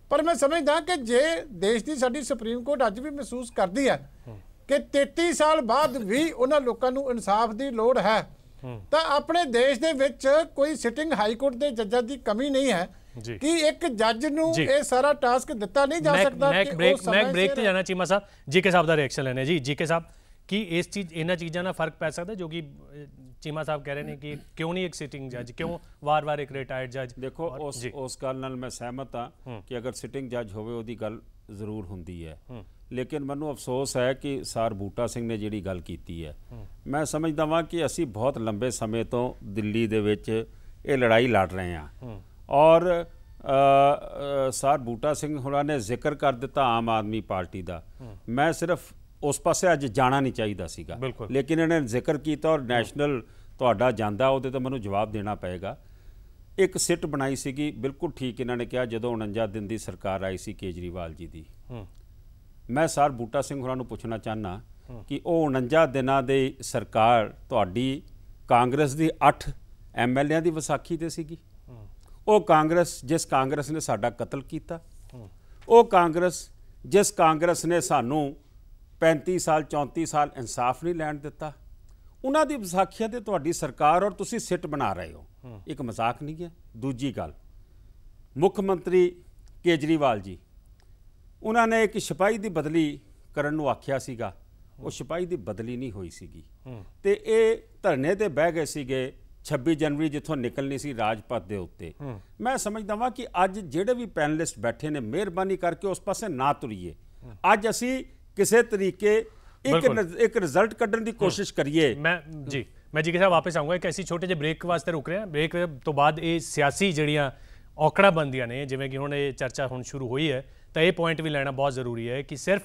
ਪਰ ਮੈਂ ਸਮਝਦਾ ਕਿ ਜੇ ਦੇਸ਼ ਦੀ ਸਾਡੀ ਸੁਪਰੀਮ ਕੋਰਟ ਅੱਜ ਵੀ ਮਹਿਸੂਸ ਕਰਦੀ ਹੈ ਕਿ 33 ਸਾਲ ਬਾਅਦ ਵੀ ਉਹਨਾਂ ਲੋਕਾਂ ਨੂੰ ਇਨਸਾਫ ਦੀ ਲੋੜ ਹੈ, ਤਾਂ ਆਪਣੇ ਦੇਸ਼ ਦੇ ਵਿੱਚ ਕੋਈ ਸਿਟਿੰਗ ਹਾਈ ਕੋਰਟ ਦੇ ਜੱਜਾਂ ਦੀ ਕਮੀ ਨਹੀਂ ਹੈ ਕਿ ਇੱਕ ਜੱਜ ਨੂੰ ਇਹ ਸਾਰਾ ਟਾਸਕ ਦਿੱਤਾ ਨਹੀਂ ਜਾ ਸਕਦਾ। ਮੈਂ ਬ੍ਰੇਕ ਤੇ ਜਾਣਾ ਚੀਮਾ ਸਾਹਿਬ, ਜੀਕੇ ਸਾਹਿਬ ਦਾ ਰਿਐਕਸ਼ਨ ਲੈਣੇ ਜੀ। ਜੀਕੇ ਸਾਹਿਬ, ਕੀ ਇਸ ਚੀਜ਼ ਇਹਨਾਂ ਚੀਜ਼ਾਂ ਨਾਲ ਫਰਕ ਪੈ ਸਕਦਾ ਜੋ ਕਿ ਚੀਮਾ ਸਾਹਿਬ ਕਹਿ ਰਹੇ ਨੇ ਕਿ ਕਿਉਂ ਨਹੀਂ ਇੱਕ ਸਿਟਿੰਗ ਜੱਜ, ਕਿਉਂ ਵਾਰ-ਵਾਰ ਇੱਕ ਰਿਟਾਇਰਡ ਜੱਜ? ਦੇਖੋ ਉਸ ਗੱਲ ਨਾਲ ਮੈਂ ਸਹਿਮਤ ਹਾਂ ਕਿ ਅਗਰ ਸਿਟਿੰਗ ਜੱਜ ਹੋਵੇ ਉਹਦੀ ਗੱਲ ਜ਼ਰੂਰ ਹੁੰਦੀ ਹੈ, ਲੇਕਿਨ ਮੈਨੂੰ ਅਫਸੋਸ ਹੈ ਕਿ ਸਰ ਬੂਟਾ ਸਿੰਘ ਨੇ ਜਿਹੜੀ ਗੱਲ ਕੀਤੀ ਹੈ, ਮੈਂ ਸਮਝਦਾ ਵਾਂ ਕਿ ਅਸੀਂ ਬਹੁਤ ਲੰਬੇ ਸਮੇਂ ਤੋਂ ਦਿੱਲੀ ਦੇ ਵਿੱਚ ਇਹ ਲੜਾਈ ਲੜ ਰਹੇ ਹਾਂ ਔਰ ਸਰ ਬੂਟਾ ਸਿੰਘ ਹੋਰਾਂ ਨੇ ਜ਼ਿਕਰ ਕਰ ਦਿੱਤਾ ਆਮ ਆਦਮੀ ਪਾਰਟੀ ਦਾ, ਮੈਂ ਸਿਰਫ ਉਸ ਪਾਸੇ ਅੱਜ ਜਾਣਾ ਨਹੀਂ ਚਾਹੀਦਾ ਸੀਗਾ, ਲੇਕਿਨ ਇਹਨੇ ਜ਼ਿਕਰ ਕੀਤਾ ਔਰ ਨੈਸ਼ਨਲ ਤੁਹਾਡਾ ਜਾਂਦਾ ਉਹਦੇ ਤਾਂ ਮੈਨੂੰ ਜਵਾਬ ਦੇਣਾ ਪਏਗਾ। ਇੱਕ ਸਿੱਟ ਬਣਾਈ ਸੀਗੀ, ਬਿਲਕੁਲ ਠੀਕ ਇਹਨਾਂ ਨੇ ਕਿਹਾ, ਜਦੋਂ 49 ਦਿਨ ਦੀ ਸਰਕਾਰ ਆਈ ਸੀ ਕੇਜਰੀਵਾਲ ਜੀ ਦੀ, ਮੈਂ ਸਰ ਬੂਟਾ ਸਿੰਘ ਹੋਰਾਂ ਨੂੰ ਪੁੱਛਣਾ ਚਾਹੁੰਦਾ ਕਿ ਉਹ 49 ਦਿਨਾਂ ਦੀ ਸਰਕਾਰ ਤੁਹਾਡੀ ਕਾਂਗਰਸ ਦੀ 8 MLA ਦੀ ਵਿਸਾਖੀ ਤੇ ਸੀਗੀ? ਉਹ ਕਾਂਗਰਸ ਜਿਸ ਕਾਂਗਰਸ ਨੇ ਸਾਡਾ ਕਤਲ ਕੀਤਾ, ਉਹ ਕਾਂਗਰਸ ਜਿਸ ਕਾਂਗਰਸ ਨੇ ਸਾਨੂੰ 35 ਸਾਲ 34 ਸਾਲ ਇਨਸਾਫ ਨਹੀਂ ਲੈਣ ਦਿੱਤਾ, ਉਹਨਾਂ ਦੀ ਵਿਸਾਖੀਆਂ ਤੇ ਤੁਹਾਡੀ ਸਰਕਾਰ ਔਰ ਤੁਸੀਂ ਸਿੱਟ ਬਣਾ ਰਹੇ ਹੋ, ਇੱਕ ਮਜ਼ਾਕ ਨਹੀਂ ਹੈ। ਦੂਜੀ ਗੱਲ, ਮੁੱਖ ਮੰਤਰੀ ਕੇਜਰੀਵਾਲ ਜੀ, ਉਹਨਾਂ ਨੇ ਇੱਕ ਸਿਪਾਹੀ ਦੀ ਬਦਲੀ ਕਰਨ ਨੂੰ ਆਖਿਆ ਸੀਗਾ, ਉਹ ਸਿਪਾਹੀ ਦੀ ਬਦਲੀ ਨਹੀਂ ਹੋਈ ਸੀਗੀ ਤੇ ਇਹ ਧਰਨੇ ਤੇ ਬਹਿ ਗਏ ਸੀਗੇ 26 ਜਨਵਰੀ ਜਿੱਥੋਂ ਨਿਕਲਣੀ ਸੀ ਰਾਜਪਥ ਦੇ ਉੱਤੇ। ਮੈਂ ਸਮਝਦਾ ਵਾਂ ਕਿ ਅੱਜ ਜਿਹੜੇ ਵੀ ਪੈਨਲਿਸਟ ਬੈਠੇ ਨੇ, ਮਿਹਰਬਾਨੀ ਕਰਕੇ ਉਸ ਪਾਸੇ ਨਾ ਤੁਰੀਏ। ਅੱਜ ਅਸੀਂ ਕਿਸੇ ਤਰੀਕੇ ਇੱਕ ਰਿਜ਼ਲਟ ਕੱਢਣ ਦੀ ਕੋਸ਼ਿਸ਼ ਕਰੀਏ। ਮੈਂ ਜੀ ਕੇ ਸਾਹਿਬ ਵਾਪਸ ਆਉਂਗਾ, ਇੱਕ ਐਸੀ ਛੋਟੇ ਜਿਹੇ ਬ੍ਰੇਕ ਵਾਸਤੇ ਰੁਕ ਰਹੇ ਹਾਂ। ਬ੍ਰੇਕ ਤੋਂ ਬਾਅਦ ਇਹ ਸਿਆਸੀ ਜਿਹੜੀਆਂ ਔਕੜਾਂ ਬਣਦੀਆਂ ਨੇ, ਜਿਵੇਂ ਕਿ ਹੁਣ ਇਹ ਚਰਚਾ ਹੁਣ ਸ਼ੁਰੂ ਹੋਈ ਹੈ, ਤਾਂ ਇਹ ਪੁਆਇੰਟ ਵੀ ਲੈਣਾ ਬਹੁਤ ਜ਼ਰੂਰੀ ਹੈ ਕਿ ਸਿਰਫ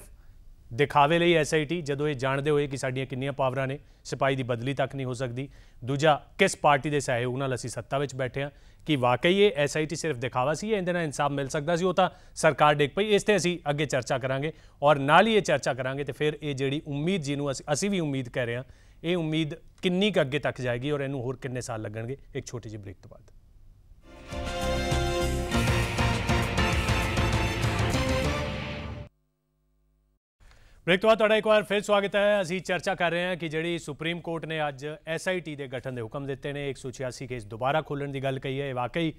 ਦਿਖਾਵੇ ਲਈ SIT, ਜਦੋਂ ਇਹ ਜਾਣਦੇ ਹੋਏ ਕਿ ਸਾਡੀਆਂ ਕਿੰਨੀਆਂ ਪਾਵਰਾਂ ਨੇ, ਸਿਪਾਹੀ ਦੀ ਬਦਲੀ ਤੱਕ ਨਹੀਂ ਹੋ ਸਕਦੀ। ਦੂਜਾ, ਕਿਸ ਪਾਰਟੀ ਦੇ ਸਹਿਯੋਗ ਨਾਲ ਅਸੀਂ ਸੱਤਾ ਵਿੱਚ ਬੈਠੇ ਹਾਂ, ਕਿ ਵਾਕਈ ਇਹ SIT ਸਿਰਫ ਦਿਖਾਵਾ ਸੀ, ਇਹਦੇ ਨਾਲ ਇਨਸਾਫ ਮਿਲ ਸਕਦਾ ਸੀ, ਉਹ ਤਾਂ ਸਰਕਾਰ ਡਿੱਗ ਪਈ। ਇਸ ਤੇ ਅਸੀਂ ਅੱਗੇ ਚਰਚਾ ਕਰਾਂਗੇ ਔਰ ਨਾਲ ਹੀ ਇਹ ਚਰਚਾ ਕਰਾਂਗੇ ਤੇ ਫਿਰ ਇਹ ਜਿਹੜੀ ਉਮੀਦ ਜਿਹਨੂੰ ਅਸੀਂ ਵੀ ਉਮੀਦ ਕਰ ਰਹੇ ਹਾਂ, ਇਹ ਉਮੀਦ ਕਿੰਨੀ ਕੁ ਅੱਗੇ ਤੱਕ ਜਾਏਗੀ ਔਰ ਇਹਨੂੰ ਹੋਰ ਕਿੰਨੇ ਸਾਲ ਲੱਗਣਗੇ। ਇੱਕ ਛੋਟੀ ਜਿਹੀ ਬ੍ਰੇਕ ਤੋਂ ਬਾਅਦ ਬ੍ਰੇਕ ਤੋਂ ਬਾਅਦ ਤੁਹਾਡਾ ਇੱਕ ਵਾਰ ਫਿਰ ਸਵਾਗਤ ਹੈ। ਅਸੀਂ ਚਰਚਾ ਕਰ ਰਹੇ ਹਾਂ ਕਿ ਜਿਹੜੀ ਸੁਪਰੀਮ ਕੋਰਟ ਨੇ ਅੱਜ SIT ਦੇ ਗਠਨ ਦੇ ਹੁਕਮ ਦਿੱਤੇ ਨੇ, 186 ਕੇਸ ਦੁਬਾਰਾ ਖੋਲ੍ਹਣ ਦੀ ਗੱਲ ਕਹੀ ਹੈ, ਇਹ ਵਾਕਈ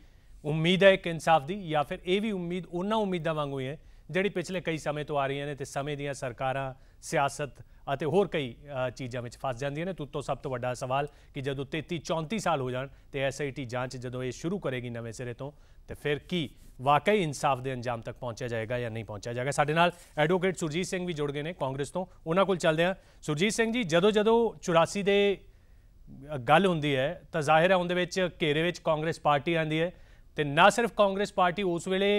ਉਮੀਦ ਹੈ ਇੱਕ ਇਨਸਾਫ ਦੀ, ਜਾਂ ਫਿਰ ਇਹ ਵੀ ਉਮੀਦ ਉਹਨਾਂ ਉਮੀਦਾਂ ਵਾਂਗੂ ਹੀ ਹੈ ਜਿਹੜੀ ਪਿਛਲੇ ਕਈ ਸਮੇਂ ਤੋਂ ਆ ਰਹੀਆਂ ਨੇ ਤੇ ਸਮੇਂ ਦੀਆਂ ਸਰਕਾਰਾਂ, ਸਿਆਸਤ ਅਤੇ ਹੋਰ ਕਈ ਚੀਜ਼ਾਂ ਵਿੱਚ ਫਸ ਜਾਂਦੀਆਂ ਨੇ। ਤੋਂ ਸਭ ਤੋਂ ਵੱਡਾ ਸਵਾਲ ਕਿ ਜਦੋਂ 33-34 ਸਾਲ ਹੋ ਜਾਣ ਤੇ SIT ਜਾਂਚ ਜਦੋਂ ਇਹ ਸ਼ੁਰੂ ਕਰੇਗੀ ਨਵੇਂ ਸਿਰੇ ਤੋਂ, ਤੇ ਫਿਰ ਕੀ ਵਾਕਈ ਇਨਸਾਫ ਦੇ ਅੰਜਾਮ ਤੱਕ ਪਹੁੰਚਿਆ ਜਾਏਗਾ ਜਾਂ ਨਹੀਂ ਪਹੁੰਚਿਆ ਜਾਏਗਾ। ਸਾਡੇ ਨਾਲ ਐਡਵੋਕੇਟ ਸੁਰਜੀਤ ਸਿੰਘ ਵੀ ਜੁੜ ਗਏ ਨੇ ਕਾਂਗਰਸ ਤੋਂ, ਉਹਨਾਂ ਕੋਲ ਚੱਲਦੇ ਹਾਂ। ਸੁਰਜੀਤ ਸਿੰਘ ਜੀ, ਜਦੋਂ 84 ਦੇ ਗੱਲ ਹੁੰਦੀ ਹੈ ਤਾਂ ਜ਼ਾਹਿਰ ਹੈ ਉਹਦੇ ਵਿੱਚ ਘੇਰੇ ਵਿੱਚ ਕਾਂਗਰਸ ਪਾਰਟੀ ਆਉਂਦੀ ਹੈ, ਤੇ ਨਾ ਸਿਰਫ ਕਾਂਗਰਸ ਪਾਰਟੀ ਉਸ ਵੇਲੇ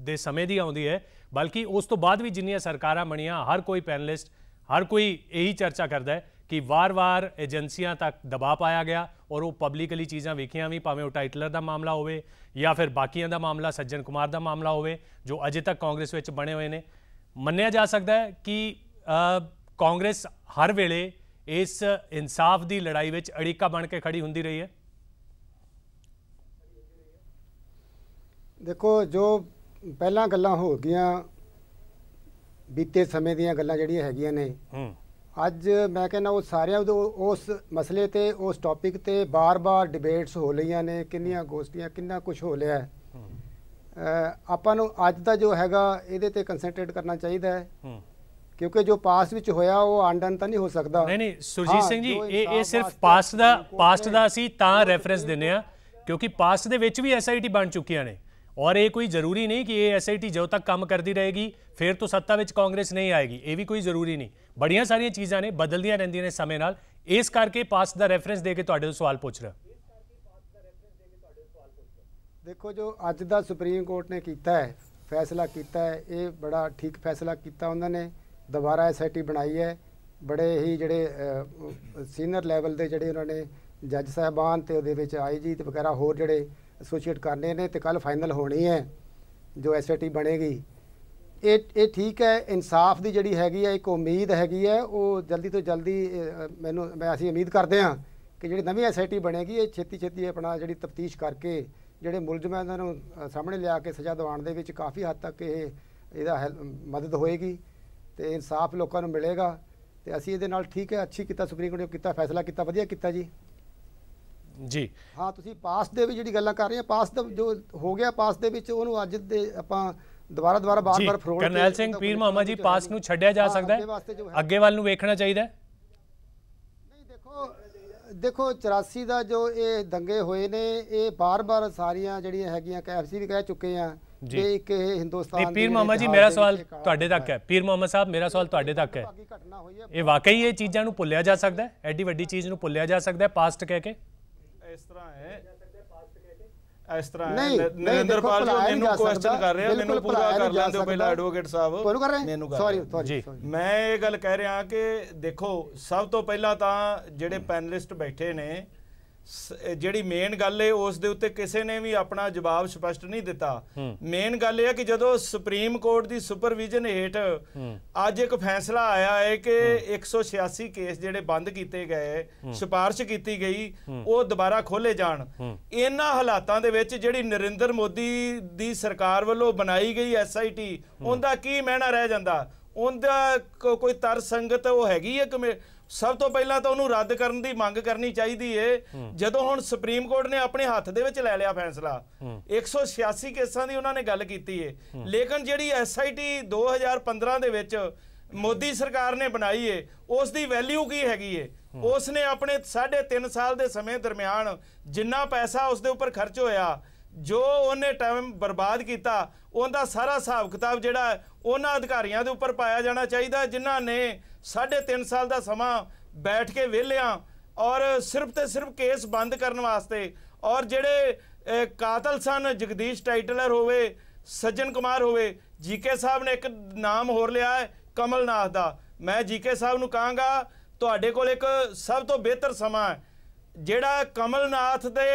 ਦੇ ਸਮੇਂ ਦੀ ਆਉਂਦੀ ਹੈ, ਬਲਕਿ ਉਸ ਤੋਂ ਬਾਅਦ ਵੀ ਜਿੰਨੀਆਂ ਸਰਕਾਰਾਂ ਬਣੀਆਂ, ਹਰ ਕੋਈ ਪੈਨਲਿਸਟ, ਹਰ ਕੋਈ ਇਹੀ ਚਰਚਾ ਕਰਦਾ ਹੈ ਕਿ ਵਾਰ-ਵਾਰ ਏਜੰਸੀਆਂ ਤੱਕ ਦਬਾਅ ਪਾਇਆ ਗਿਆ ਔਰ ਉਹ ਪਬਲਿਕਲੀ ਚੀਜ਼ਾਂ ਵੇਖੀਆਂ ਵੀ, ਭਾਵੇਂ ਉਹ ਟਾਈਟਲਰ ਦਾ ਮਾਮਲਾ ਹੋਵੇ ਜਾਂ ਫਿਰ ਬਾਕੀਆਂ ਦਾ ਮਾਮਲਾ, ਸੱਜਣ ਕੁਮਾਰ ਦਾ ਮਾਮਲਾ ਹੋਵੇ, ਜੋ ਅਜੇ ਤੱਕ ਕਾਂਗਰਸ ਵਿੱਚ ਬਣੇ ਹੋਏ ਨੇ। ਮੰਨਿਆ ਜਾ ਸਕਦਾ ਹੈ ਕਿ ਕਾਂਗਰਸ ਹਰ ਵੇਲੇ ਇਸ ਇਨਸਾਫ ਦੀ ਲੜਾਈ ਵਿੱਚ ਅੜਿੱਕਾ ਬਣ ਕੇ ਖੜੀ ਹੁੰਦੀ ਰਹੀ ਹੈ। ਦੇਖੋ, ਜੋ ਪਹਿਲਾਂ ਗੱਲਾਂ ਹੋ ਗਈਆਂ, ਬੀਤੇ ਸਮੇਂ ਦੀਆਂ ਗੱਲਾਂ ਜਿਹੜੀਆਂ ਹੈਗੀਆਂ ਨੇ, ਅੱਜ ਮੈਂ ਕਹਿੰਦਾ ਉਹ ਸਾਰਿਆਂ ਉਸ ਮਸਲੇ ਤੇ, ਉਸ ਟੌਪਿਕ ਤੇ ਬਾਰ-ਬਾਰ ਡਿਬੇਟਸ ਹੋ ਰਹੀਆਂ ਨੇ, ਕਿੰਨੀਆਂ ਗੋਸ਼ਟੀਆਂ, ਕਿੰਨਾ ਕੁਝ ਹੋ ਲਿਆ। ਆਪਾਂ ਨੂੰ ਅੱਜ ਦਾ ਜੋ ਹੈਗਾ ਇਹਦੇ ਤੇ ਕੰਸੈਂਟਰੇਟ ਕਰਨਾ ਚਾਹੀਦਾ ਹੈ, ਕਿਉਂਕਿ ਜੋ ਪਾਸਟ ਵਿੱਚ ਹੋਇਆ ਉਹ ਅਨਡਨ ਤਾਂ ਨਹੀਂ ਹੋ ਸਕਦਾ। ਨਹੀਂ ਸੁਰਜੀਤ ਸਿੰਘ ਜੀ, ਇਹ ਸਿਰਫ ਪਾਸਟ ਦਾ ਅਸੀਂ ਤਾਂ ਰੈਫਰੈਂਸ ਦਿੰਦੇ ਹਾਂ ਕਿਉਂਕਿ ਪਾਸਟ ਦੇ ਵਿੱਚ ਵੀ SIT ਬਣ ਚੁੱਕੀਆਂ ਨੇ, ਔਰ ਇਹ ਕੋਈ ਜ਼ਰੂਰੀ ਨਹੀਂ ਕਿ ਇਹ SIT ਜਦੋਂ ਤੱਕ ਕੰਮ ਕਰਦੀ ਰਹੇਗੀ ਫਿਰ ਤੋਂ ਸੱਤਾ ਵਿੱਚ ਕਾਂਗਰਸ ਨਹੀਂ ਆਏਗੀ, ਇਹ ਵੀ ਕੋਈ ਜ਼ਰੂਰੀ ਨਹੀਂ। ਬੜੀਆਂ ਸਾਰੀਆਂ ਚੀਜ਼ਾਂ ਨੇ, ਬਦਲਦੀਆਂ ਰਹਿੰਦੀਆਂ ਨੇ ਸਮੇਂ ਨਾਲ, ਇਸ ਕਰਕੇ ਪਾਸਟ ਦਾ ਰੈਫਰੈਂਸ ਦੇ ਕੇ ਤੁਹਾਡੇ ਤੋਂ ਸਵਾਲ ਪੁੱਛ ਰਿਹਾ। ਦੇਖੋ, ਜੋ ਅੱਜ ਦਾ ਸੁਪਰੀਮ ਕੋਰਟ ਨੇ ਕੀਤਾ ਹੈ, ਫੈਸਲਾ ਕੀਤਾ ਹੈ, ਇਹ ਬੜਾ ਠੀਕ ਫੈਸਲਾ ਕੀਤਾ ਉਹਨਾਂ ਨੇ। ਦੁਬਾਰਾ SIT ਬਣਾਈ ਹੈ, ਬੜੇ ਹੀ ਜਿਹੜੇ ਸੀਨੀਅਰ ਲੈਵਲ ਦੇ ਜਿਹੜੇ ਉਹਨਾਂ ਨੇ ਜੱਜ ਸਾਹਿਬਾਨ ਤੇ ਉਹਦੇ ਵਿੱਚ IG ਤੇ ਵਗੈਰਾ ਹੋਰ ਜਿਹੜੇ ਐਸੋਸੀਏਟ ਕਰਨੇ ਨੇ ਤੇ ਕੱਲ ਫਾਈਨਲ ਹੋਣੀ ਹੈ ਜੋ SIT ਬਣੇਗੀ। ਇਹ ਠੀਕ ਹੈ, ਇਨਸਾਫ ਦੀ ਜਿਹੜੀ ਹੈਗੀ ਹੈ ਇੱਕ ਉਮੀਦ ਹੈਗੀ ਹੈ, ਉਹ ਜਲਦੀ ਤੋਂ ਜਲਦੀ ਅਸੀਂ ਉਮੀਦ ਕਰਦੇ ਹਾਂ ਕਿ ਜਿਹੜੀ ਨਵੀਂ SIT ਬਣੇਗੀ ਇਹ ਛੇਤੀ ਆਪਣਾ ਜਿਹੜੀ ਤਫਤੀਸ਼ ਕਰਕੇ ਜਿਹੜੇ ਮੁਲਜ਼ਮ ਹੈ ਇਹਨਾਂ ਨੂੰ ਸਾਹਮਣੇ ਲਿਆ ਕੇ ਸਜ਼ਾ ਦਿਵਾਉਣ ਦੇ ਵਿੱਚ ਕਾਫੀ ਹੱਦ ਤੱਕ ਇਹਦਾ ਮਦਦ ਹੋਏਗੀ ਤੇ ਇਨਸਾਫ ਲੋਕਾਂ ਨੂੰ ਮਿਲੇਗਾ ਤੇ ਅਸੀਂ ਇਹਦੇ ਨਾਲ ਠੀਕ ਹੈ, ਅੱਛੀ ਕੀਤਾ ਸੁਪਰੀਮ ਕੋਰਟ ਨੇ ਕੀਤਾ, ਫੈਸਲਾ ਕੀਤਾ, ਵਧੀਆ ਕੀਤਾ ਜੀ। ਹਾਂ, ਤੁਸੀਂ ਪਾਸ ਦੇ ਵੀ ਜਿਹੜੀ ਗੱਲਾਂ ਕਰ ਰਹੇ ਆ, ਪਾਸ ਦਾ ਜੋ ਹੋ ਗਿਆ ਪਾਸ ਦੇ ਵਿੱਚ ਉਹਨੂੰ ਅੱਜ ਦੇ ਆਪਾਂ ਦੁਬਾਰਾ ਬਾਰ-ਬਾਰ ਫਰੋੜ ਕੇ ਕਰਨੈਲ ਸਿੰਘ ਪੀਰ ਮੁਹੰਮਦ ਜੀ ਪਾਸ ਨੂੰ ਛੱਡਿਆ ਜਾ ਸਕਦਾ ਹੈ, ਅੱਗੇ ਵੱਲ ਨੂੰ ਵੇਖਣਾ ਚਾਹੀਦਾ ਹੈ? ਨਹੀਂ, ਦੇਖੋ 84 ਦਾ ਜੋ ਇਹ ਦੰਗੇ ਹੋਏ ਨੇ ਇਹ ਬਾਰ-ਬਾਰ ਸਾਰੀਆਂ ਜਿਹੜੀਆਂ ਹੈਗੀਆਂ KFC ਵੀ ਕਹਿ ਚੁੱਕੇ ਆ ਕਿ ਇੱਕ ਇਹ ਹਿੰਦੁਸਤਾਨ ਪੀਰ ਮੁਹੰਮਦ ਜੀ ਮੇਰਾ ਸਵਾਲ ਤੁਹਾਡੇ ਤੱਕ ਹੈ, ਪੀਰ ਮੁਹੰਮਦ ਸਾਹਿਬ ਮੇਰਾ ਸਵਾਲ ਤੁਹਾਡੇ ਤੱਕ ਹੈ, ਇਹ ਵਾਕਈ ਇਹ ਚੀਜ਼ਾਂ ਨੂੰ ਭੁੱਲਿਆ ਜਾ ਸਕਦਾ ਹੈ, ਐਡੀ ਵੱਡੀ ਚੀਜ਼ ਨੂੰ ਭੁੱਲਿਆ ਜਾ ਸਕਦਾ ਹੈ ਪਾਸਟ ਕਹਿ ਕੇ? ਇਸ ਤਰ੍ਹਾਂ ਹੈ ਨਰਿੰਦਰਪਾਲ ਜੀ ਮੈਨੂੰ ਕੁਐਸਚਨ ਕਰ ਰਹੇ ਆ, ਮੈਨੂੰ ਪੂਰਾ ਕਰ ਲੈਂਦੇ ਹੋ ਪਹਿਲਾਂ ਐਡਵੋਕੇਟ ਸਾਹਿਬ, ਮੈਨੂੰ ਸੌਰੀ ਮੈਂ ਇਹ ਗੱਲ ਕਹਿ ਰਿਹਾ ਕਿ ਦੇਖੋ ਸਭ ਤੋਂ ਪਹਿਲਾਂ ਤਾਂ ਜਿਹੜੇ ਪੈਨਲਿਸਟ ਬੈਠੇ ਨੇ ਜਿਹੜੀ ਮੇਨ ਗੱਲ ਹੈ ਉਸ ਦੇ ਉੱਤੇ ਕਿਸੇ ਨੇ ਵੀ ਆਪਣਾ ਜਵਾਬ ਸਪਸ਼ਟ ਨਹੀਂ ਦਿੱਤਾ। ਮੇਨ ਗੱਲ ਇਹ ਹੈ ਕਿ ਜਦੋਂ ਸੁਪਰੀਮ ਕੋਰਟ ਦੀ ਸੁਪਰਵਿਜ਼ਨ ਹੇਠ ਅੱਜ ਇੱਕ ਫੈਸਲਾ ਆਇਆ ਹੈ ਕਿ 186 ਕੇਸ ਜਿਹੜੇ ਬੰਦ ਕੀਤੇ ਗਏ, ਸਿਫਾਰਿਸ਼ ਕੀਤੀ ਗਈ ਉਹ ਦੁਬਾਰਾ ਖੋਲੇ ਜਾਣ, ਇਹਨਾਂ ਹਾਲਾਤਾਂ ਦੇ ਵਿੱਚ ਜਿਹੜੀ ਨਰਿੰਦਰ ਮੋਦੀ ਦੀ ਸਰਕਾਰ ਵੱਲੋਂ ਬਣਾਈ ਗਈ SIT ਉਹਦਾ ਕੀ ਮਾਇਨਾ ਰਹਿ ਜਾਂਦਾ? ਉਹਦਾ ਕੋਈ ਤਰਸੰਗਤ ਉਹ ਹੈਗੀ ਹੈ ਕਿ ਸਭ ਤੋਂ ਪਹਿਲਾਂ ਤਾਂ ਉਹਨੂੰ ਰੱਦ ਕਰਨ ਦੀ ਮੰਗ ਕਰਨੀ ਚਾਹੀਦੀ ਹੈ। ਜਦੋਂ ਹੁਣ ਸੁਪਰੀਮ ਕੋਰਟ ਨੇ ਆਪਣੇ ਹੱਥ ਦੇ ਵਿੱਚ ਲੈ ਲਿਆ ਫੈਸਲਾ, 186 ਕੇਸਾਂ ਦੀ ਉਹਨਾਂ ਨੇ ਗੱਲ ਕੀਤੀ ਹੈ, ਲੇਕਿਨ ਜਿਹੜੀ SIT 2015 ਦੇ ਵਿੱਚ ਮੋਦੀ ਸਰਕਾਰ ਨੇ ਬਣਾਈ ਹੈ ਉਸ ਦੀ ਵੈਲਿਊ ਕੀ ਹੈਗੀ ਹੈ? ਉਸ ਨੇ ਆਪਣੇ 3.5 ਸਾਲ ਦੇ ਸਮੇਂ ਦਰਮਿਆਨ ਜਿੰਨਾ ਪੈਸਾ ਉਸ ਦੇ ਉੱਪਰ ਖਰਚ ਹੋਇਆ, ਜੋ ਉਹਨੇ ਟਾਈਮ ਬਰਬਾਦ ਕੀਤਾ, ਉਹਦਾ ਸਾਰਾ ਹਿਸਾਬ ਕਿਤਾਬ ਜਿਹੜਾ ਉਹਨਾਂ ਅਧਿਕਾਰੀਆਂ ਦੇ ਉੱਪਰ ਪਾਇਆ ਜਾਣਾ ਚਾਹੀਦਾ ਜਿਨ੍ਹਾਂ ਨੇ 3.5 ਸਾਲ ਦਾ ਸਮਾਂ ਬੈਠ ਕੇ ਵਿਹਲਿਆਂ ਔਰ ਸਿਰਫ ਤੇ ਸਿਰਫ ਕੇਸ ਬੰਦ ਕਰਨ ਵਾਸਤੇ, ਔਰ ਜਿਹੜੇ ਕਾਤਲ ਸਨ ਜਗਦੀਸ਼ ਟਾਈਟਲਰ ਹੋਵੇ, ਸੱਜਣ ਕੁਮਾਰ ਹੋਵੇ, GK ਸਾਹਿਬ ਨੇ ਇੱਕ ਨਾਮ ਹੋਰ ਲਿਆ ਹੈ ਕਮਲਨਾਥ ਦਾ। ਮੈਂ GK ਸਾਹਿਬ ਨੂੰ ਕਹਾਂਗਾ ਤੁਹਾਡੇ ਕੋਲ ਇੱਕ ਸਭ ਤੋਂ ਬਿਹਤਰ ਸਮਾਂ ਹੈ, ਜਿਹੜਾ ਕਮਲਨਾਥ ਦੇ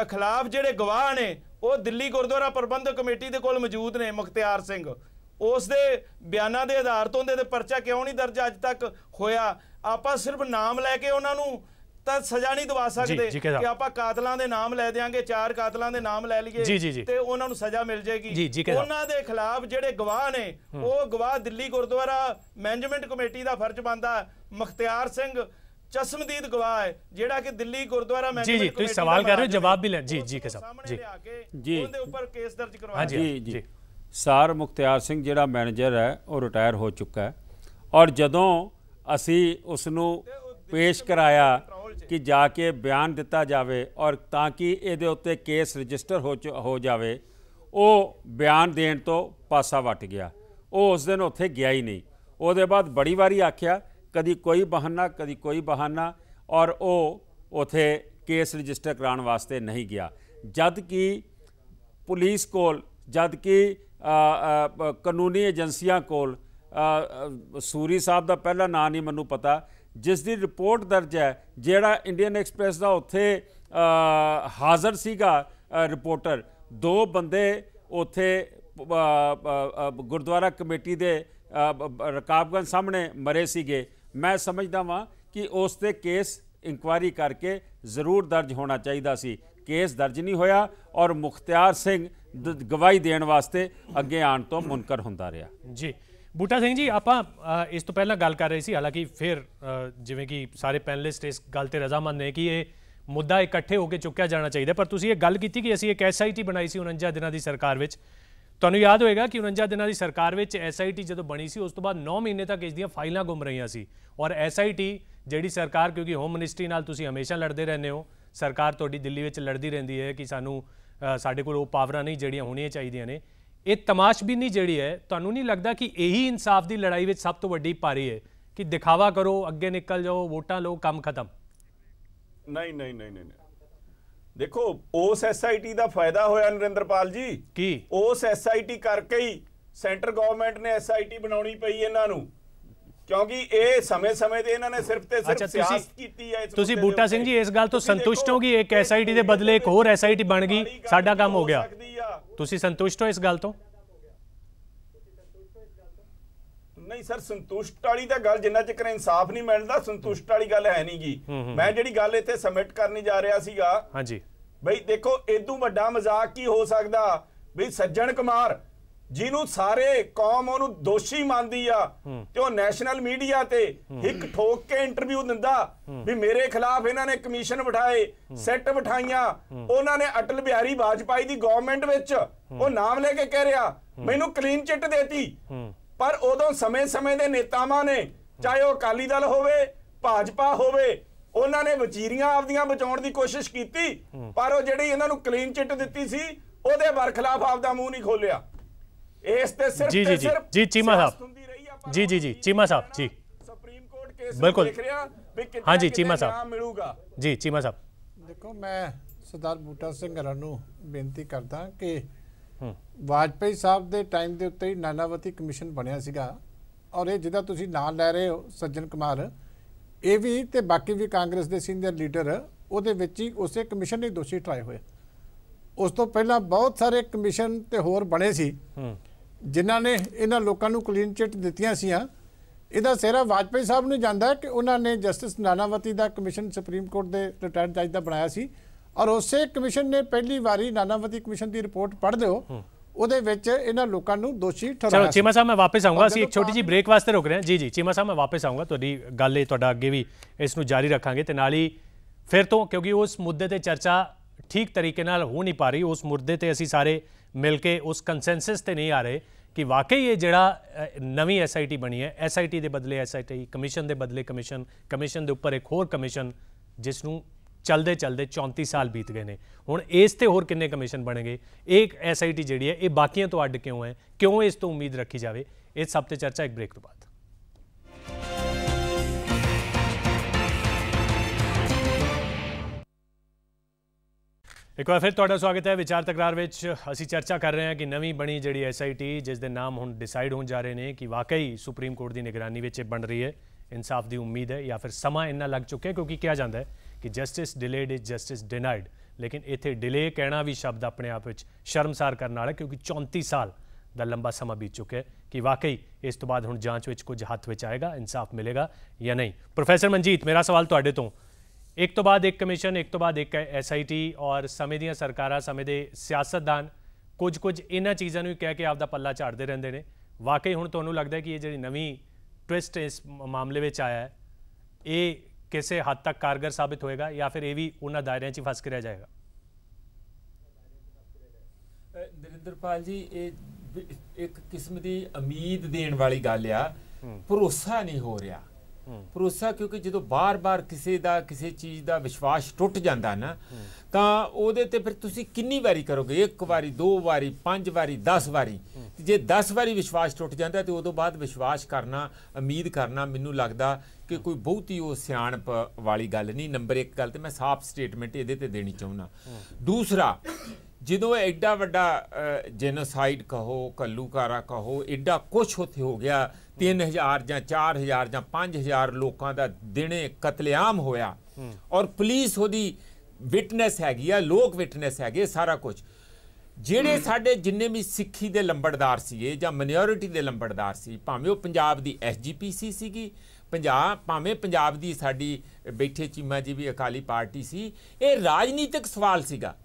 ਖਿਲਾਫ ਜਿਹੜੇ ਗਵਾਹ ਨੇ ਉਹ ਦਿੱਲੀ ਗੁਰਦੁਆਰਾ ਪ੍ਰਬੰਧਕ ਕਮੇਟੀ ਦੇ ਕੋਲ ਮੌਜੂਦ ਨੇ, ਮੁਖਤਿਆਰ ਸਿੰਘ, ਉਸ ਦੇ ਬਿਆਨਾਂ ਦੇ ਆਧਾਰ ਤੋਂ ਉਹਦੇ ਪਰਚਾ ਕਿਉਂ ਨਹੀਂ ਦਰਜ ਅੱਜ ਤੱਕ ਹੋਇਆ? ਆਪਾਂ ਸਿਰਫ ਨਾਮ ਲੈ ਕੇ ਉਹਨਾਂ ਨੂੰ ਤਾਂ ਸਜ਼ਾ ਨਹੀਂ ਦਵਾ ਸਕਦੇ ਕਿ ਆਪਾਂ ਕਾਤਲਾਂ ਦੇ ਨਾਮ ਲੈ ਦਿਆਂਗੇ, 4 ਕਾਤਲਾਂ ਦੇ ਨਾਮ ਲੈ ਲਈਏ ਤੇ ਉਹਨਾਂ ਨੂੰ ਸਜ਼ਾ ਮਿਲ ਜਾਏਗੀ। ਉਹਨਾਂ ਦੇ ਖਿਲਾਫ ਜਿਹੜੇ ਗਵਾਹ ਨੇ ਉਹ ਗਵਾਹ ਦਿੱਲੀ ਗੁਰਦੁਆਰਾ ਮੈਨੇਜਮੈਂਟ ਕਮੇਟੀ ਦਾ ਫਰਜ਼ ਬਣਦਾ। ਮੁਖਤਿਆਰ ਸਿੰਘ ਚਸ਼ਮਦੀਦ ਗਵਾਹ ਹੈ ਜਿਹੜਾ ਕਿ ਦਿੱਲੀ ਗੁਰਦੁਆਰਾ ਮੈਨੇਜਮੈਂਟ ਕਮੇਟੀ ਤੁਸੀਂ ਸਵਾਲ ਕਰ ਰਹੇ ਹੋ, ਜਵਾਬ ਵੀ ਲੈ ਜੀ ਕੇ ਸਾਹਿਬ ਜੀ ਉਹਦੇ ਉੱਪਰ ਕੇਸ ਦਰਜ ਕਰਵਾਇਆ। ਜੀ ਸਰ ਮੁਖਤਿਆਰ ਸਿੰਘ ਜਿਹੜਾ ਮੈਨੇਜਰ ਹੈ ਉਹ ਰਿਟਾਇਰ ਹੋ ਚੁੱਕਾ ਹੈ, ਔਰ ਜਦੋਂ ਅਸੀਂ ਉਸ ਨੂੰ ਪੇਸ਼ ਕਰਾਇਆ ਕਿ ਜਾ ਕੇ ਬਿਆਨ ਦਿੱਤਾ ਜਾਵੇ ਔਰ ਤਾਂ ਕਿ ਇਹਦੇ ਉੱਤੇ ਕੇਸ ਰਜਿਸਟਰ ਹੋ ਜਾਵੇ, ਉਹ ਬਿਆਨ ਦੇਣ ਤੋਂ ਪਾਸਾ ਵੱਟ ਗਿਆ। ਉਹ ਉਸ ਦਿਨ ਉੱਥੇ ਗਿਆ ਹੀ ਨਹੀਂ। ਉਹਦੇ ਬਾਅਦ ਬੜੀ ਵਾਰੀ ਆਖਿਆ, ਕਦੀ ਕੋਈ ਬਹਾਨਾ ਕਦੀ ਕੋਈ ਬਹਾਨਾ, ਔਰ ਉਹ ਉੱਥੇ ਕੇਸ ਰਜਿਸਟਰ ਕਰਾਉਣ ਵਾਸਤੇ ਨਹੀਂ ਗਿਆ। ਜਦ ਕਿ ਪੁਲਿਸ ਕੋਲ, ਜਦ ਕਿ ਕਾਨੂੰਨੀ ਏਜੰਸੀਆਂ ਕੋਲ, ਸੂਰੀ ਸਾਹਿਬ ਦਾ ਪਹਿਲਾ ਨਾਂ ਨਹੀਂ ਮੈਨੂੰ ਪਤਾ, ਜਿਸ ਦੀ ਰਿਪੋਰਟ ਦਰਜ ਹੈ, ਜਿਹੜਾ ਇੰਡੀਅਨ ਐਕਸਪ੍ਰੈਸ ਦਾ ਉੱਥੇ ਹਾਜ਼ਰ ਸੀਗਾ ਰਿਪੋਰਟਰ, 2 ਬੰਦੇ ਉੱਥੇ ਗੁਰਦੁਆਰਾ ਕਮੇਟੀ ਦੇ ਰਕਾਬਗੰਜ ਸਾਹਮਣੇ ਮਰੇ ਸੀਗੇ। ਮੈਂ ਸਮਝਦਾ ਵਾਂ ਕਿ ਉਸ 'ਤੇ ਕੇਸ ਇਨਕੁਆਇਰੀ ਕਰਕੇ ਜ਼ਰੂਰ ਦਰਜ ਹੋਣਾ ਚਾਹੀਦਾ ਸੀ। ਕੇਸ ਦਰਜ ਨਹੀਂ ਹੋਇਆ ਔਰ ਮੁਖਤਿਆਰ ਸਿੰਘ ਗਵਾਹੀ ਦੇਣ ਵਾਸਤੇ ਅੱਗੇ ਆਉਣ ਤੋਂ ਮੁਨਕਰ ਹੁੰਦਾ ਰਿਹਾ। ਜੀ ਬੂਟਾ ਸਿੰਘ ਜੀ, ਆਪਾਂ ਇਸ ਤੋਂ ਪਹਿਲਾਂ ਗੱਲ ਕਰ ਰਹੇ ਸੀ, ਹਾਲਾਂਕਿ ਫਿਰ ਜਿਵੇਂ ਕਿ ਸਾਰੇ ਪੈਨਲਿਸਟ ਇਸ ਗੱਲ ਤੇ ਰਜ਼ਾਮੰਦ ਨੇ ਕਿ ਇਹ ਮੁੱਦਾ ਇਕੱਠੇ ਹੋ ਕੇ ਚੁੱਕਿਆ ਜਾਣਾ ਚਾਹੀਦਾ, ਪਰ ਤੁਸੀਂ ਇਹ ਗੱਲ ਕੀਤੀ ਕਿ ਅਸੀਂ ਇੱਕ SIT ਬਣਾਈ ਸੀ 49 ਦਿਨਾਂ ਦੀ ਸਰਕਾਰ ਵਿੱਚ। ਤੁਹਾਨੂੰ ਯਾਦ ਹੋਏਗਾ ਕਿ 49 ਦਿਨਾਂ ਦੀ ਸਰਕਾਰ ਵਿੱਚ SIT ਜਦੋਂ ਬਣੀ ਸੀ ਉਸ ਤੋਂ ਬਾਅਦ 9 ਮਹੀਨੇ ਤੱਕ ਇਸ ਦੀਆਂ ਫਾਈਲਾਂ ਗੁੰਮ ਰਹੀਆਂ ਸੀ, ਔਰ SIT ਜਿਹੜੀ ਸਰਕਾਰ, ਕਿਉਂਕਿ ਹੋਮ ਮਿਨਿਸਟਰੀ ਨਾਲ ਤੁਸੀਂ ਹਮੇਸ਼ਾ ਲੜਦੇ ਰਹਿੰਦੇ ਹੋ, ਸਰਕਾਰ ਤੁਹਾਡੀ ਦਿੱਲੀ ਵਿੱਚ ਲੜਦੀ ਰਹਿੰਦੀ ਹੈ ਕਿ ਸਾਨੂੰ ਸਾਡੇ ਕੋਲ ਉਹ ਪਾਵਰਾਂ ਨਹੀਂ ਜਿਹੜੀਆਂ ਹੋਣੀਆਂ ਚਾਹੀਦੀਆਂ ਨੇ। ਇਹ ਤਮਾਸ਼ਬੀਨੀ ਜਿਹੜੀ ਹੈ, ਤੁਹਾਨੂੰ ਨਹੀਂ ਲੱਗਦਾ ਕਿ ਇਹੀ ਇਨਸਾਫ ਦੀ ਲੜਾਈ ਵਿੱਚ ਸਭ ਤੋਂ ਵੱਡੀ ਪਾਰੀ ਹੈ ਕਿ ਦਿਖਾਵਾ ਕਰੋ, ਅੱਗੇ ਨਿਕਲ ਜਾਓ, ਵੋਟਾਂ ਲਓ, ਕੰਮ ਖਤਮ? ਨਹੀਂ ਨਹੀਂ ਨਹੀਂ ਨਹੀਂ, ਦੇਖੋ ਉਸ SIT ਦਾ ਫਾਇਦਾ ਹੋਇਆ ਨਰਿੰਦਰਪਾਲ ਜੀ। ਕੀ? ਉਸ SIT ਕਰਕੇ ਹੀ ਸੈਂਟਰ ਗਵਰਨਮੈਂਟ ਨੇ SIT ਬਣਾਉਣੀ ਪਈ ਇਹਨਾਂ ਨੂੰ। ਕਿਉਂਕਿ ਇਹ ਸਮੇਂ-ਸਮੇਂ ਤੇ ਇਹਨਾਂ ਨੇ ਸਿਰਫ ਤੇ ਸਿਰਫ ਸਿਆਸਤ ਕੀਤੀ ਹੈ। ਤੁਸੀਂ ਬੂਟਾ ਸਿੰਘ ਜੀ ਇਸ ਗੱਲ ਤੋਂ ਸੰਤੁਸ਼ਟ ਹੋ ਕਿ ਇੱਕ ਐਸਆਈਟੀ ਦੇ ਬਦਲੇ ਇੱਕ ਹੋਰ ਐਸਆਈਟੀ ਬਣ ਗਈ, ਸਾਡਾ ਕੰਮ ਹੋ ਗਿਆ, ਤੁਸੀਂ ਸੰਤੁਸ਼ਟ ਹੋ ਇਸ ਗੱਲ ਤੋਂ? ਨਹੀਂ ਸਰ, ਸੰਤੁਸ਼ਟ ਵਾਲੀ ਤਾਂ ਗੱਲ, ਜਿੰਨਾ ਚਿਰ ਇਨਸਾਫ ਨਹੀਂ ਮਿਲਦਾ ਸੰਤੁਸ਼ਟ ਵਾਲੀ ਗੱਲ ਹੈ ਨਹੀਂ ਗੀ। ਮੈਂ ਜਿਹੜੀ ਗੱਲ ਇੱਥੇ ਸਬਮਿਟ ਕਰਨੀ ਜਾ ਰਿਹਾ ਸੀਗਾ, ਹਾਂਜੀ ਬਈ ਦੇਖੋ ਇਦੋਂ ਵੱਡਾ ਮਜ਼ਾਕ ਕੀ ਹੋ ਸਕਦਾ ਵੀ ਸੱਜਣ ਕੁਮਾਰ ਜਿਹਨੂੰ ਸਾਰੇ ਕੌਮ ਉਹਨੂੰ ਦੋਸ਼ੀ ਮੰਨਦੀ ਆ ਤੇ ਉਹ ਨੈਸ਼ਨਲ ਮੀਡੀਆ ਤੇ ਇੱਕ ਠੋਕ ਕੇ ਇੰਟਰਵਿਊ ਦਿੰਦਾ ਵੀ ਮੇਰੇ ਖਿਲਾਫ ਇਹਨਾਂ ਨੇ ਕਮਿਸ਼ਨ ਬਿਠਾਏ, ਸੈੱਟ ਬਿਠਾਈਆਂ, ਉਹਨਾਂ ਨੇ ਅਟਲ ਬਿਹਾਰੀ ਵਾਜਪਾਈ ਦੀ ਗਵਰਨਮੈਂਟ ਵਿੱਚ ਉਹ ਨਾਮ ਲੈ ਕੇ ਕਹਿ ਰਿਹਾ ਮੈਨੂੰ ਕਲੀਨ ਚਿੱਟ ਦੇਤੀ। ਪਰ ਉਦੋਂ ਸਮੇਂ-ਸਮੇਂ ਦੇ ਨੇਤਾਵਾਂ ਨੇ, ਚਾਹੇ ਉਹ ਅਕਾਲੀ ਦਲ ਹੋਵੇ, ਭਾਜਪਾ ਹੋਵੇ, ਉਹਨਾਂ ਨੇ ਵਜ਼ੀਰੀਆਂ ਆਪਦੀਆਂ ਬਚਾਉਣ ਦੀ ਕੋਸ਼ਿਸ਼ ਕੀਤੀ, ਪਰ ਉਹ ਜਿਹੜੀ ਇਹਨਾਂ ਨੂੰ ਕਲੀਨ ਚਿੱਟ ਦਿੱਤੀ ਸੀ ਉਹਦੇ ਬਰਖਲਾਫ ਆਪਦਾ ਮੂੰਹ ਨਹੀਂ ਖੋਲਿਆ। ਇਸ ਤੇ ਸਿਰਫ ਜੀ ਚੀਮਾ ਸਾਹਿਬ, ਜੀ Cheema Sahib ji, supreme court case ਬਿਲਕੁਲ ਦੇਖ ਰਿਹਾ ਵੀ हाँ जी चीमा साहब मिलूगा जी चीमा साहब। देखो मैं सरदार बूटा सिंह हरां नूं बेनती करदा कि वाजपेयी साहब ਦੇ ਟਾਈਮ ਦੇ ਉੱਤੇ ਹੀ ਨਾਨਾਵਤੀ ਕਮਿਸ਼ਨ ਬਣਿਆ ਸੀਗਾ ਔਰ ਇਹ ਜਿਹਦਾ ਤੁਸੀਂ ਨਾਂ ਲੈ ਰਹੇ ਹੋ ਸੱਜਣ ਕੁਮਾਰ, ਇਹ ਵੀ ਤੇ ਬਾਕੀ ਵੀ ਕਾਂਗਰਸ ਦੇ ਸੀਨੀਅਰ ਲੀਡਰ ਉਹਦੇ ਵਿੱਚ ਹੀ ਉਸੇ ਕਮਿਸ਼ਨ ਦੇ ਦੋਸ਼ੀ ਠਹਿਰਾਏ ਹੋਏ। ਉਸ ਤੋਂ ਪਹਿਲਾਂ ਬਹੁਤ ਸਾਰੇ ਕਮਿਸ਼ਨ ਤੇ ਹੋਰ ਬਣੇ ਸੀ ਜਿਨ੍ਹਾਂ ਨੇ ਇਹਨਾਂ ਲੋਕਾਂ ਨੂੰ ਕਲੀਨ ਚਿੱਟ ਦਿੱਤੀਆਂ ਸੀਆਂ। ਇਹਦਾ ਸਿਹਰਾ ਵਾਜਪੇਈ ਸਾਹਿਬ ਨੂੰ ਜਾਂਦਾ ਕਿ ਉਹਨਾਂ ਨੇ ਜਸਟਿਸ ਨਾਨਾਵਤੀ ਦਾ ਕਮਿਸ਼ਨ ਸੁਪਰੀਮ ਕੋਰਟ ਦੇ ਰਿਟਾਇਰਡ ਜੱਜ ਦਾ ਬਣਾਇਆ ਸੀ ਔਰ ਉਸੇ ਕਮਿਸ਼ਨ ਨੇ ਪਹਿਲੀ ਵਾਰੀ ਨਾਨਾਵਤੀ ਕਮਿਸ਼ਨ ਦੀ ਰਿਪੋਰਟ ਪੜ੍ਹ ਦਿਓ, ਉਹਦੇ ਵਿੱਚ ਇਹਨਾਂ ਲੋਕਾਂ ਨੂੰ ਦੋਸ਼ੀ ਠਹਿਰਾਇਆ। ਚਲੋ ਚੀਮਾ ਸਾਹਿਬ ਮੈਂ ਵਾਪਸ ਆਉਂਗਾ, ਅਸੀਂ ਇੱਕ ਛੋਟੀ ਜਿਹੀ ਬ੍ਰੇਕ ਵਾਸਤੇ ਰੁਕ ਰਹੇ ਹਾਂ। ਜੀ ਚੀਮਾ ਸਾਹਿਬ ਮੈਂ ਵਾਪਸ ਆਉਂਗਾ, ਤੁਹਾਡੀ ਗੱਲ ਇਹ ਤੁਹਾਡਾ ਅੱਗੇ ਵੀ ਇਸ ਨੂੰ ਜਾਰੀ ਰੱਖਾਂਗੇ ਤੇ ਨਾਲ ਹੀ ਫਿਰ ਤੋਂ, ਕਿਉਂਕਿ ਉਸ ਮੁੱਦੇ ਤੇ ਚਰਚਾ ਠੀਕ ਤਰੀਕੇ ਨਾਲ ਹੋ ਨਹੀਂ ਪਾ ਰਹੀ, ਉਸ ਮੁੱਦੇ ਤੇ ਅਸੀਂ ਸਾਰੇ ਮਿਲ ਕੇ ਉਸ ਕੰਸੈਂਸਸ ਤੇ ਨਹੀਂ ਆ ਰਹੇ ਕਿ ਵਾਕਈ ਇਹ ਜਿਹੜਾ ਨਵੀਂ ਐਸਆਈਟੀ ਬਣੀ ਹੈ, ਐਸਆਈਟੀ ਦੇ ਬਦਲੇ ਐਸਆਈਟੀ, ਕਮਿਸ਼ਨ ਦੇ ਬਦਲੇ ਕਮਿਸ਼ਨ, ਕਮਿਸ਼ਨ ਦੇ ਉੱਪਰ ਇੱਕ ਹੋਰ ਕਮਿਸ਼ਨ, ਜਿਸ ਨੂੰ ਚਲਦੇ 34 ਸਾਲ ਬੀਤ ਗਏ ਨੇ, ਹੁਣ ਇਸ ਤੇ ਹੋਰ ਕਿੰਨੇ ਕਮਿਸ਼ਨ ਬਣਨਗੇ, ਇਹ ਐਸਆਈਟੀ ਜਿਹੜੀ ਹੈ ਇਹ ਬਾਕੀਆਂ ਤੋਂ ਅੱਡ ਕਿਉਂ ਹੈ, ਕਿਉਂ ਇਸ ਤੋਂ ਉਮੀਦ ਰੱਖੀ ਜਾਵੇ, ਇਸ ਸਭ ਤੇ ਚਰਚਾ ਇੱਕ ਬ੍ਰੇਕ ਤੋਂ ਬਾਅਦ। ਇੱਕ ਵਾਰ ਫਿਰ ਤੁਹਾਡਾ ਸਵਾਗਤ ਹੈ ਵਿਚਾਰ ਤਕਰਾਰ ਵਿੱਚ। ਅਸੀਂ ਚਰਚਾ ਕਰ ਰਹੇ ਹਾਂ ਕਿ ਨਵੀਂ ਬਣੀ ਜਿਹੜੀ ਐਸਆਈਟੀ, ਜਿਸ ਦੇ ਨਾਮ ਹੁਣ ਡਿਸਾਈਡ ਹੋਣ ਜਾ ਰਹੇ ਨੇ ਕਿ ਵਾਕਈ ਸੁਪਰੀਮ ਕੋਰਟ ਦੀ ਨਿਗਰਾਨੀ ਵਿੱਚ ਇਹ ਬਣ ਰਹੀ ਹੈ, ਇਨਸਾਫ ਦੀ ਉਮੀਦ ਹੈ ਜਾਂ ਫਿਰ ਸਮਾਂ ਇੰਨਾ ਲੱਗ ਚੁੱਕਿਆ, ਕਿਉਂਕਿ ਕਿਹਾ ਜਾਂਦਾ ਹੈ ਕਿ justice delayed is justice denied, ਲੇਕਿਨ ਇੱਥੇ ਡਿਲੇ ਕਹਿਣਾ ਵੀ ਸ਼ਬਦ ਆਪਣੇ ਆਪ ਵਿੱਚ ਸ਼ਰਮਸਾਰ ਕਰਨ ਵਾਲਾ, ਕਿਉਂਕਿ 34 ਸਾਲ ਦਾ ਲੰਬਾ ਸਮਾਂ ਬੀਤ ਚੁੱਕਿਆ ਹੈ ਕਿ ਵਾਕਈ ਇਸ ਤੋਂ ਬਾਅਦ ਹੁਣ ਜਾਂਚ ਵਿੱਚ ਕੁਝ ਹੱਥ ਵਿੱਚ ਆਏਗਾ, ਇਨਸਾਫ ਮਿਲੇਗਾ ਜਾਂ ਨਹੀਂ। ਪ੍ਰੋਫੈਸਰ ਮਨਜੀਤ, ਮੇਰਾ ਸਵਾਲ ਤੁਹਾਡੇ ਤੋਂ, ਇੱਕ ਤੋਂ ਬਾਅਦ ਇੱਕ ਕਮਿਸ਼ਨ, ਇੱਕ ਤੋਂ ਬਾਅਦ ਇੱਕ ਐਸਆਈਟੀ ਔਰ ਸਮੇਂ ਦੀਆਂ ਸਰਕਾਰਾਂ, ਸਮੇਂ ਦੇ ਸਿਆਸਤਦਾਨ ਕੁਝ ਇਹਨਾਂ ਚੀਜ਼ਾਂ ਨੂੰ ਕਹਿ ਕੇ ਆਪਦਾ ਪੱਲਾ ਝਾੜਦੇ ਰਹਿੰਦੇ ਨੇ, ਵਾਕਈ ਹੁਣ ਤੁਹਾਨੂੰ ਲੱਗਦਾ ਕਿ ਇਹ ਜਿਹੜੀ ਨਵੀਂ ਟਵਿਸਟ ਇਸ ਮਾਮਲੇ ਵਿੱਚ ਆਇਆ ਹੈ ਇਹ ਕਿਸੇ ਹੱਦ ਤੱਕ ਕਾਰਗਰ ਸਾਬਿਤ ਹੋਏਗਾ ਜਾਂ ਫਿਰ ਇਹ ਵੀ ਉਹਨਾਂ ਦਾਇਰਿਆਂ 'ਚ ਫਸ ਕੇ ਰਹਿ ਜਾਏਗਾ? ਨਰਿੰਦਰਪਾਲ ਜੀ, ਇਹ ਇੱਕ ਕਿਸਮ ਦੀ ਉਮੀਦ ਦੇਣ ਵਾਲੀ ਗੱਲ ਆ, ਭਰੋਸਾ ਨਹੀਂ ਹੋ ਰਿਹਾ। ਭਰੋਸਾ ਕਿਉਂਕਿ ਜਦੋਂ ਬਾਰ-ਬਾਰ ਕਿਸੇ ਚੀਜ਼ ਦਾ ਵਿਸ਼ਵਾਸ ਟੁੱਟ ਜਾਂਦਾ ਨਾ, ਤਾਂ ਉਹਦੇ ਤੇ ਫਿਰ ਤੁਸੀਂ ਕਿੰਨੀ ਵਾਰੀ ਕਰੋਗੇ? ਇੱਕ ਵਾਰੀ, 2 ਵਾਰੀ, 5 ਵਾਰੀ, 10 ਵਾਰੀ। ਜੇ 10 ਵਾਰੀ ਵਿਸ਼ਵਾਸ ਟੁੱਟ ਜਾਂਦਾ ਤੇ ਉਦੋਂ ਬਾਅਦ ਵਿਸ਼ਵਾਸ ਕਰਨਾ, ਉਮੀਦ ਕਰਨਾ, ਮੈਨੂੰ ਲੱਗਦਾ ਕਿ ਕੋਈ ਬਹੁਤੀ ਉਹ ਸਿਆਣਪ ਵਾਲੀ ਗੱਲ ਨਹੀਂ। ਨੰਬਰ 1 ਗੱਲ ਤੇ ਮੈਂ ਸਾਫ਼ ਸਟੇਟਮੈਂਟ ਇਹਦੇ ਤੇ ਦੇਣੀ ਚਾਹੁੰਦਾ। ਦੂਸਰਾ, ਜਦੋਂ ਐਡਾ ਵੱਡਾ ਜੈਨੋਸਾਈਡ ਕਹੋ, ਘੱਲੂਘਾਰਾ ਕਹੋ, ਐਡਾ ਕੁਛ ਉੱਥੇ ਹੋ ਗਿਆ, 3000 ਜਾਂ 4000 ਜਾਂ 5000 ਲੋਕਾਂ ਦਾ ਦਿਨੇ ਕਤਲੇਆਮ ਹੋਇਆ ਔਰ ਪੁਲਿਸ ਉਹਦੀ ਵਿਟਨੈਸ ਹੈਗੀ ਆ, ਲੋਕ ਵਿਟਨੈਸ ਹੈਗੇ, ਸਾਰਾ ਕੁਝ। ਜਿਹੜੇ ਸਾਡੇ ਜਿੰਨੇ ਵੀ ਸਿੱਖੀ ਦੇ ਲੰਬੜਦਾਰ ਸੀਗੇ ਜਾਂ ਮਾਈਨੋਰਿਟੀ ਦੇ ਲੰਬੜਦਾਰ ਸੀ, ਭਾਵੇਂ ਉਹ ਪੰਜਾਬ ਦੀ ਐਸਜੀਪੀਸੀ ਸੀਗੀ, ਭਾਵੇਂ ਪੰਜਾਬ ਦੀ ਸਾਡੀ ਬੈਠੇ ਚੀਮਾ ਜੀ ਵੀ ਅਕਾਲੀ ਪਾਰਟੀ ਸੀ, ਇਹ ਰਾਜਨੀਤਿਕ ਸਵਾਲ ਸੀਗਾ।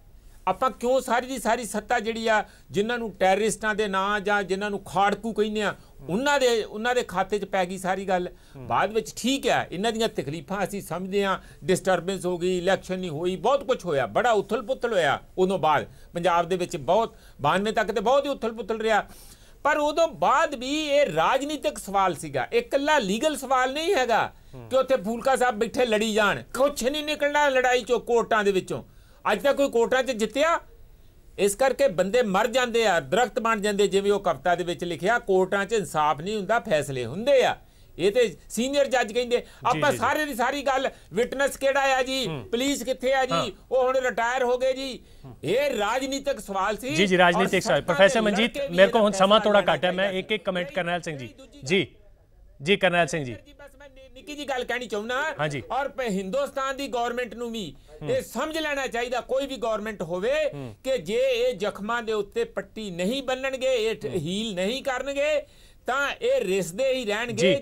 ਆਪਾਂ ਕਿਉਂ ਸਾਰੀ ਦੀ ਸਾਰੀ ਸੱਤਾ ਜਿਹੜੀ ਆ, ਜਿਨ੍ਹਾਂ ਨੂੰ ਟੈਰਰਿਸਟਾਂ ਦੇ ਨਾਂ ਜਾਂ ਜਿਨ੍ਹਾਂ ਨੂੰ ਖਾੜਕੂ ਕਹਿੰਦੇ ਆ, ਉਹਨਾਂ ਦੇ ਖਾਤੇ 'ਚ ਪੈ ਗਈ ਸਾਰੀ ਗੱਲ। ਬਾਅਦ ਵਿੱਚ ਠੀਕ ਹੈ, ਇਹਨਾਂ ਦੀਆਂ ਤਕਲੀਫਾਂ ਅਸੀਂ ਸਮਝਦੇ ਹਾਂ, ਡਿਸਟਰਬੈਂਸ ਹੋ ਗਈ, ਇਲੈਕਸ਼ਨ ਨਹੀਂ ਹੋਈ, ਬਹੁਤ ਕੁਝ ਹੋਇਆ, ਬੜਾ ਉਥਲ ਪੁਥਲ ਹੋਇਆ। ਉਦੋਂ ਬਾਅਦ ਪੰਜਾਬ ਦੇ ਵਿੱਚ ਬਹੁਤ 92 ਤੱਕ ਤੇ ਬਹੁਤ ਹੀ ਉਥਲ ਪੁਥਲ ਰਿਹਾ, ਪਰ ਉਦੋਂ ਬਾਅਦ ਵੀ ਇਹ ਰਾਜਨੀਤਿਕ ਸਵਾਲ ਸੀਗਾ, ਇਹ ਇਕੱਲਾ ਲੀਗਲ ਸਵਾਲ ਨਹੀਂ ਹੈਗਾ ਕਿ ਉੱਥੇ ਫੂਲਕਾ ਸਾਹਿਬ ਬੈਠੇ ਲੜੀ ਜਾਣ। ਕੁਛ ਨਹੀਂ ਨਿਕਲਣਾ ਲੜਾਈ 'ਚੋਂ, ਕੋਰਟਾਂ ਦੇ ਵਿੱਚੋਂ। ਅੱਜ ਤੱਕ ਕੋਈ ਕੋਰਟਾਂ 'ਚ ਜਿੱਤਿਆ? ਇਸ ਕਰਕੇ ਬੰਦੇ ਮਰ ਜਾਂਦੇ ਆ, ਦਰਖਤ ਬਣ ਜਾਂਦੇ, ਜਿਵੇਂ ਉਹ ਕਵਿਤਾ ਦੇ ਵਿੱਚ ਲਿਖਿਆ, ਕੋਰਟਾਂ 'ਚ ਇਨਸਾਫ ਨਹੀਂ ਹੁੰਦਾ, ਫੈਸਲੇ ਹੁੰਦੇ ਆ। ਇਹ ਤੇ ਸੀਨੀਅਰ ਜੱਜ ਕਹਿੰਦੇ। ਆਪਾਂ ਸਾਰੇ ਦੀ ਸਾਰੀ ਗੱਲ, ਵਿਟਨੈਸ ਕਿਹੜਾ ਆ ਜੀ, ਪੁਲਿਸ ਕਿੱਥੇ ਆ ਜੀ, ਉਹ ਹੁਣ ਰਿਟਾਇਰ ਹੋ ਗਏ ਜੀ, ਇਹ ਰਾਜਨੀਤਿਕ ਸਵਾਲ ਸੀ। ਜੀ ਰਾਜਨੀਤਿਕ ਸਵਾਲ। ਪ੍ਰੋਫੈਸਰ ਮਨਜੀਤ, ਮੇਰੇ ਕੋਲ ਹੁਣ ਸਮਾਂ ਥੋੜਾ ਘੱਟ ਹੈ, ਮੈਂ ਇੱਕ ਕਮੈਂਟ ਕਰਨੈਲ ਸਿੰਘ ਜੀ जी करनैल सिंह जी बस मैं निक्की जी गल कहनी चाहना। हाँ जी। और हिंदुस्तान दी गवर्नमेंट नूं भी ये समझ लेना चाहिए, कोई भी गवर्नमेंट होवे, कि जे ये जख्मां दे उत्ते पट्टी नहीं बन्नणगे, ये हील नहीं करनगे तां ये रिसदे ही रहणगे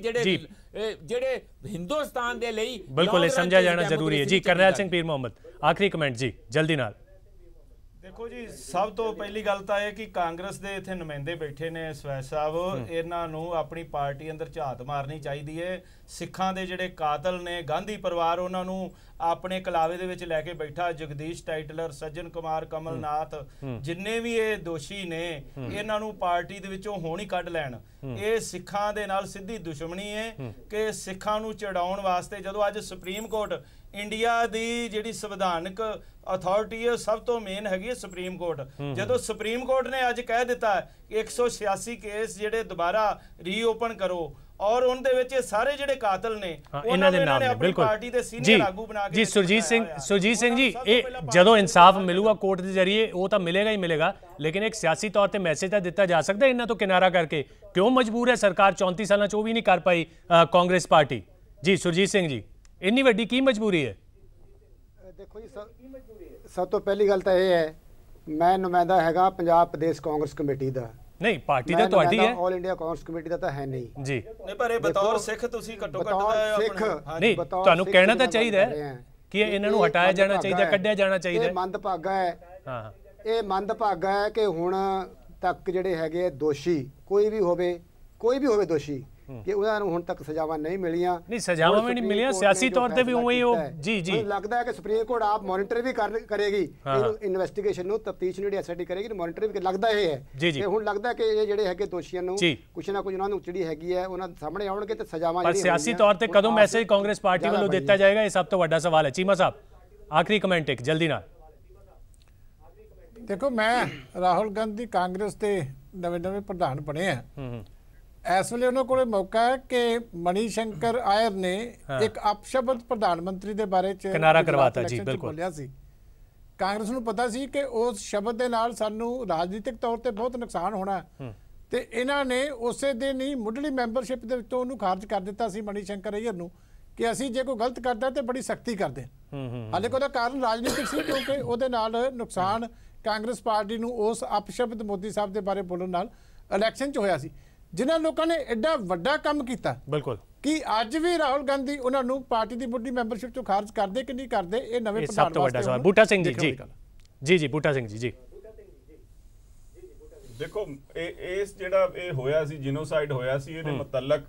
ਜਿਹੜੇ हिंदुस्तान दे लई। बिल्कुल ये समझा जाना जरूरी है। जी करनैल सिंह पीर मोहम्मद आखिरी कमेंट जी जल्दी नाल। देखो जी ਸਭ ਤੋਂ ਪਹਿਲੀ ਗੱਲ ਤਾਂ ਇਹ ਕਿ ਕਾਂਗਰਸ ਦੇ ਇੱਥੇ ਨੁਮਾਇੰਦੇ ਬੈਠੇ ਨੇ ਸਵੈ ਸਾਹਿਬ, ਇਹਨਾਂ ਨੂੰ ਆਪਣੀ ਪਾਰਟੀ ਅੰਦਰ ਝਾਤ ਮਾਰਨੀ ਚਾਹੀਦੀ ਹੈ। ਸਿੱਖਾਂ ਦੇ ਜਿਹੜੇ ਕਾਤਲ ਨੇ ਗਾਂਧੀ ਪਰਿਵਾਰ, ਉਹਨਾਂ ਨੂੰ ਆਪਣੇ ਕਲਾਵੇ ਦੇ ਵਿੱਚ ਲੈ ਕੇ ਬੈਠਾ, ਜਗਦੀਸ਼ ਟਾਈਟਲਰ, ਸੱਜਣ ਕੁਮਾਰ, ਕਮਲਨਾਥ, ਜਿੰਨੇ ਵੀ ਇਹ ਦੋਸ਼ੀ ਨੇ ਇਹਨਾਂ ਨੂੰ ਪਾਰਟੀ ਦੇ ਵਿੱਚੋਂ ਹੁਣ ਹੀ ਕੱਢ ਲੈਣ। ਇਹ ਸਿੱਖਾਂ ਦੇ ਨਾਲ ਸਿੱਧੀ ਦੁਸ਼ਮਣੀ ਹੈ ਕਿ ਸਿੱਖਾਂ ਨੂੰ ਚੜਾਉਣ ਵਾਸਤੇ ਜਦੋਂ ਅੱਜ ਸੁਪਰੀਮ ਕੋਰਟ ਇੰਡੀਆ ਦੀ ਜਿਹੜੀ ਸੰਵਿਧਾਨਕ ਅਥਾਰਟੀ ਹੈ ਸਭ ਤੋਂ ਮੇਨ ਹੈਗੀ ਹੈ ਸੁਪਰੀਮ ਕੋਰਟ, ਜਦੋਂ ਸੁਪਰੀਮ ਕੋਰਟ ਨੇ ਅੱਜ ਕਹਿ ਦਿੱਤਾ 186 ਕੇਸ ਜਿਹੜੇ ਦੁਬਾਰਾ ਰੀਓਪਨ ਕਰੋ ਔਰ ਉਹਦੇ ਵਿੱਚ ਸਾਰੇ ਜਿਹੜੇ ਕਾਤਲ ਨੇ ਇਹਨਾਂ ਦੇ ਨਾਮ ਨੇ ਬਿਲਕੁਲ ਪਾਰਟੀ ਦੇ ਸੀਨੀਅਰ ਆਗੂ ਬਣਾ ਕੇ। ਜੀ ਸੁਰਜੀਤ ਸਿੰਘ ਜੀ ਇਹ ਜਦੋਂ ਇਨਸਾਫ ਮਿਲੂਗਾ ਕੋਰਟ ਦੇ ਜ਼ਰੀਏ ਉਹ ਤਾਂ ਮਿਲੇਗਾ ਹੀ ਮਿਲੇਗਾ, ਲੇਕਿਨ ਇੱਕ ਸਿਆਸੀ ਤੌਰ ਤੇ ਮੈਸੇਜ ਤਾਂ ਦਿੱਤਾ ਜਾ ਸਕਦਾ ਇਹਨਾਂ ਤੋਂ ਕਿਨਾਰਾ ਕਰਕੇ। ਕਿਉਂ ਮਜਬੂਰ ਹੈ ਸਰਕਾਰ 34 ਸਾਲਾਂ ਚ ਉਹ ਵੀ ਨਹੀਂ ਕਰ ਪਾਈ ਕਾਂਗਰਸ ਪਾਰਟੀ? ਜੀ ਸੁਰਜੀਤ ਸਿੰਘ ਜੀ ਇੰਨੀ ਵੱਡੀ ਕੀ ਮਜਬੂਰੀ ਹੈ? ਦੇਖੋ ਜੀ ਸਭ ਤੋਂ ਪਹਿਲੀ ਗੱਲ ਤਾਂ ਇਹ ਹੈ ਮੈਂ ਨੁਮਾਇੰਦਾ ਹੈਗਾ ਪੰਜਾਬ ਪ੍ਰਦੇਸ਼ ਕਾਂਗਰਸ ਕਮੇਟੀ ਦਾ। ਨਹੀਂ ਪਾਰਟੀ ਤਾਂ ਤੁਹਾਡੀ ਹੈ, ਆਲ ਇੰਡੀਆ ਕਾਂਗਰਸ ਕਮੇਟੀ ਦਾ ਤਾਂ ਹੈ ਨਹੀਂ ਜੀ। ਨਹੀਂ ਪਰ ਇਹ ਬਤੌਰ ਸਿੱਖ ਤੁਸੀਂ ਘੱਟੋ ਘੱਟ ਨਹੀਂ ਤੁਹਾਨੂੰ ਕਹਿਣਾ ਤਾਂ ਚਾਹੀਦਾ ਹੈ ਕਿ ਇਹਨਾਂ ਨੂੰ ਹਟਾਇਆ ਜਾਣਾ ਚਾਹੀਦਾ, ਕੱਢਿਆ ਜਾਣਾ ਚਾਹੀਦਾ। ਇਹ ਮੰਦਭਾਗਾ ਹੈ, ਹਾਂ ਇਹ ਮੰਦਭਾਗਾ ਹੈ ਕਿ ਹੁਣ ਤੱਕ ਜਿਹੜੇ ਹੈਗੇ ਦੋਸ਼ੀ ਕੋਈ ਵੀ ਹੋਵੇ ਦੋਸ਼ੀ ਕਿ ਉਹਨਾਂ ਨੂੰ ਹੁਣ ਤੱਕ ਸਜ਼ਾਵਾਂ ਨਹੀਂ ਮਿਲੀਆਂ। ਨਹੀਂ ਸਜ਼ਾਵਾਂ ਵੀ ਨਹੀਂ ਮਿਲੀਆਂ, ਸਿਆਸੀ ਤੌਰ ਤੇ ਵੀ ਉਵੇਂ ਹੀ ਉਹ ਜੀ ਮੈਨੂੰ ਲੱਗਦਾ ਹੈ ਕਿ ਸੁਪਰੀਮ ਕੋਰਟ ਆਪ ਮੋਨੀਟਰ ਵੀ ਕਰੇਗੀ ਇਹਨੂੰ, ਇਨਵੈਸਟੀਗੇਸ਼ਨ ਨੂੰ, ਤਫਤੀਸ਼ ਨੂੰ ਜਿਹੜੀ ਐਸਆਈਟੀ ਕਰੇਗੀ, ਮੋਨੀਟਰ ਵੀ ਲੱਗਦਾ ਇਹ ਹੈ। ਤੇ ਹੁਣ ਲੱਗਦਾ ਕਿ ਇਹ ਜਿਹੜੇ ਹੈਗੇ ਦੋਸ਼ੀਆਂ ਨੂੰ ਕੁਛ ਨਾ ਕੁਛ ਉਹਨਾਂ ਨੂੰ ਜਿਹੜੀ ਹੈਗੀ ਹੈ ਉਹਨਾਂ ਸਾਹਮਣੇ ਆਉਣਗੇ ਤੇ ਸਜ਼ਾਵਾਂ ਜਿਹੜੀਆਂ ਸਿਆਸੀ ਤੌਰ ਤੇ ਕਦੋਂ ਮੈਸੇਜ ਕਾਂਗਰਸ ਪਾਰਟੀ ਵੱਲੋਂ ਦਿੱਤਾ ਜਾਏਗਾ, ਇਹ ਸਭ ਤੋਂ ਵੱਡਾ ਸਵਾਲ ਹੈ। ਚੀਮਾ ਸਾਹਿਬ ਆਖਰੀ ਕਮੈਂਟ ਇੱਕ ਜਲਦੀ ਨਾਲ। ਦੇਖੋ ਮੈਂ ਰਾਹੁਲ ਗਾਂਧੀ ਕਾਂਗਰਸ ਦੇ ਨਵੇਂ ਪ੍ਰਧਾਨ ਬਣੇ ਆ, ਇਸ ਵੇਲੇ ਉਹਨਾਂ ਕੋਲ ਮੌਕਾ ਹੈ ਕਿ ਮਨੀ ਸ਼ੰਕਰ ਆਇਰ ਨੇ ਇੱਕ ਅਪਸ਼ਬਦ ਪ੍ਰਧਾਨ ਮੰਤਰੀ ਦੇ ਬਾਰੇ ਚ ਕਿਨਾਰਾ ਕਰਵਾਤਾ ਜੀ। ਬਿਲਕੁਲ ਬੋਲਿਆ ਸੀ, ਕਾਂਗਰਸ ਨੂੰ ਪਤਾ ਸੀ ਕਿ ਉਸ ਸ਼ਬਦ ਦੇ ਨਾਲ ਸਾਨੂੰ ਰਾਜਨੀਤਿਕ ਤੌਰ ਤੇ ਬਹੁਤ ਨੁਕਸਾਨ ਹੋਣਾ, ਤੇ ਇਹਨਾਂ ਨੇ ਉਸੇ ਦਿਨ ਹੀ ਮੁੱਢਲੀ ਮੈਂਬਰਸ਼ਿਪ ਦੇ ਵਿੱਚੋਂ ਉਹਨੂੰ ਖਾਰਜ ਕਰ ਦਿੱਤਾ ਸੀ ਮਨੀ ਸ਼ੰਕਰ ਆਇਰ ਨੂੰ, ਕਿ ਅਸੀਂ ਜੇ ਕੋਈ ਗਲਤ ਕਰਦਾ ਤੇ ਬੜੀ ਸਖਤੀ ਕਰਦੇ। ਹਾਲੇ ਉਹਦਾ ਕਾਰਨ ਰਾਜਨੀਤਿਕ ਸੀ ਕਿਉਂਕਿ ਉਹਦੇ ਨਾਲ ਨੁਕਸਾਨ ਕਾਂਗਰਸ ਪਾਰਟੀ ਨੂੰ ਉਸ ਅਪਸ਼ਬਦ ਮੋਦੀ ਸਾਹਿਬ ਦੇ ਬਾਰੇ ਬੋਲਣ ਨਾਲ ਇਲੈਕਸ਼ਨ 'ਚ ਹੋਇਆ ਸੀ। ਜਿਨ੍ਹਾਂ ਲੋਕਾਂ ਨੇ ਐਡਾ ਵੱਡਾ ਕੰਮ ਕੀਤਾ, ਬਿਲਕੁਲ, ਕਿ ਅੱਜ ਵੀ ਰਾਹੁਲ ਗਾਂਧੀ ਉਹਨਾਂ ਨੂੰ ਪਾਰਟੀ ਦੀ ਮੁੱਢਲੀ ਮੈਂਬਰਸ਼ਿਪ ਤੋਂ ਖਾਰਜ ਕਰਦੇ ਕਿ ਨਹੀਂ ਕਰਦੇ, ਇਹ ਨਵੇਂ ਪ੍ਰਧਾਨ ਸਭ ਤੋਂ ਵੱਡਾ ਸਵਾਲ। ਬੂਟਾ ਸਿੰਘ ਜੀ ਜੀ ਬੂਟਾ ਸਿੰਘ ਜੀ ਦੇਖੋ ਇਸ ਜਿਹੜਾ ਇਹ ਹੋਇਆ ਸੀ ਜੀਨੋਸਾਈਡ ਹੋਇਆ ਸੀ, ਇਹਦੇ ਮੁਤਲਕ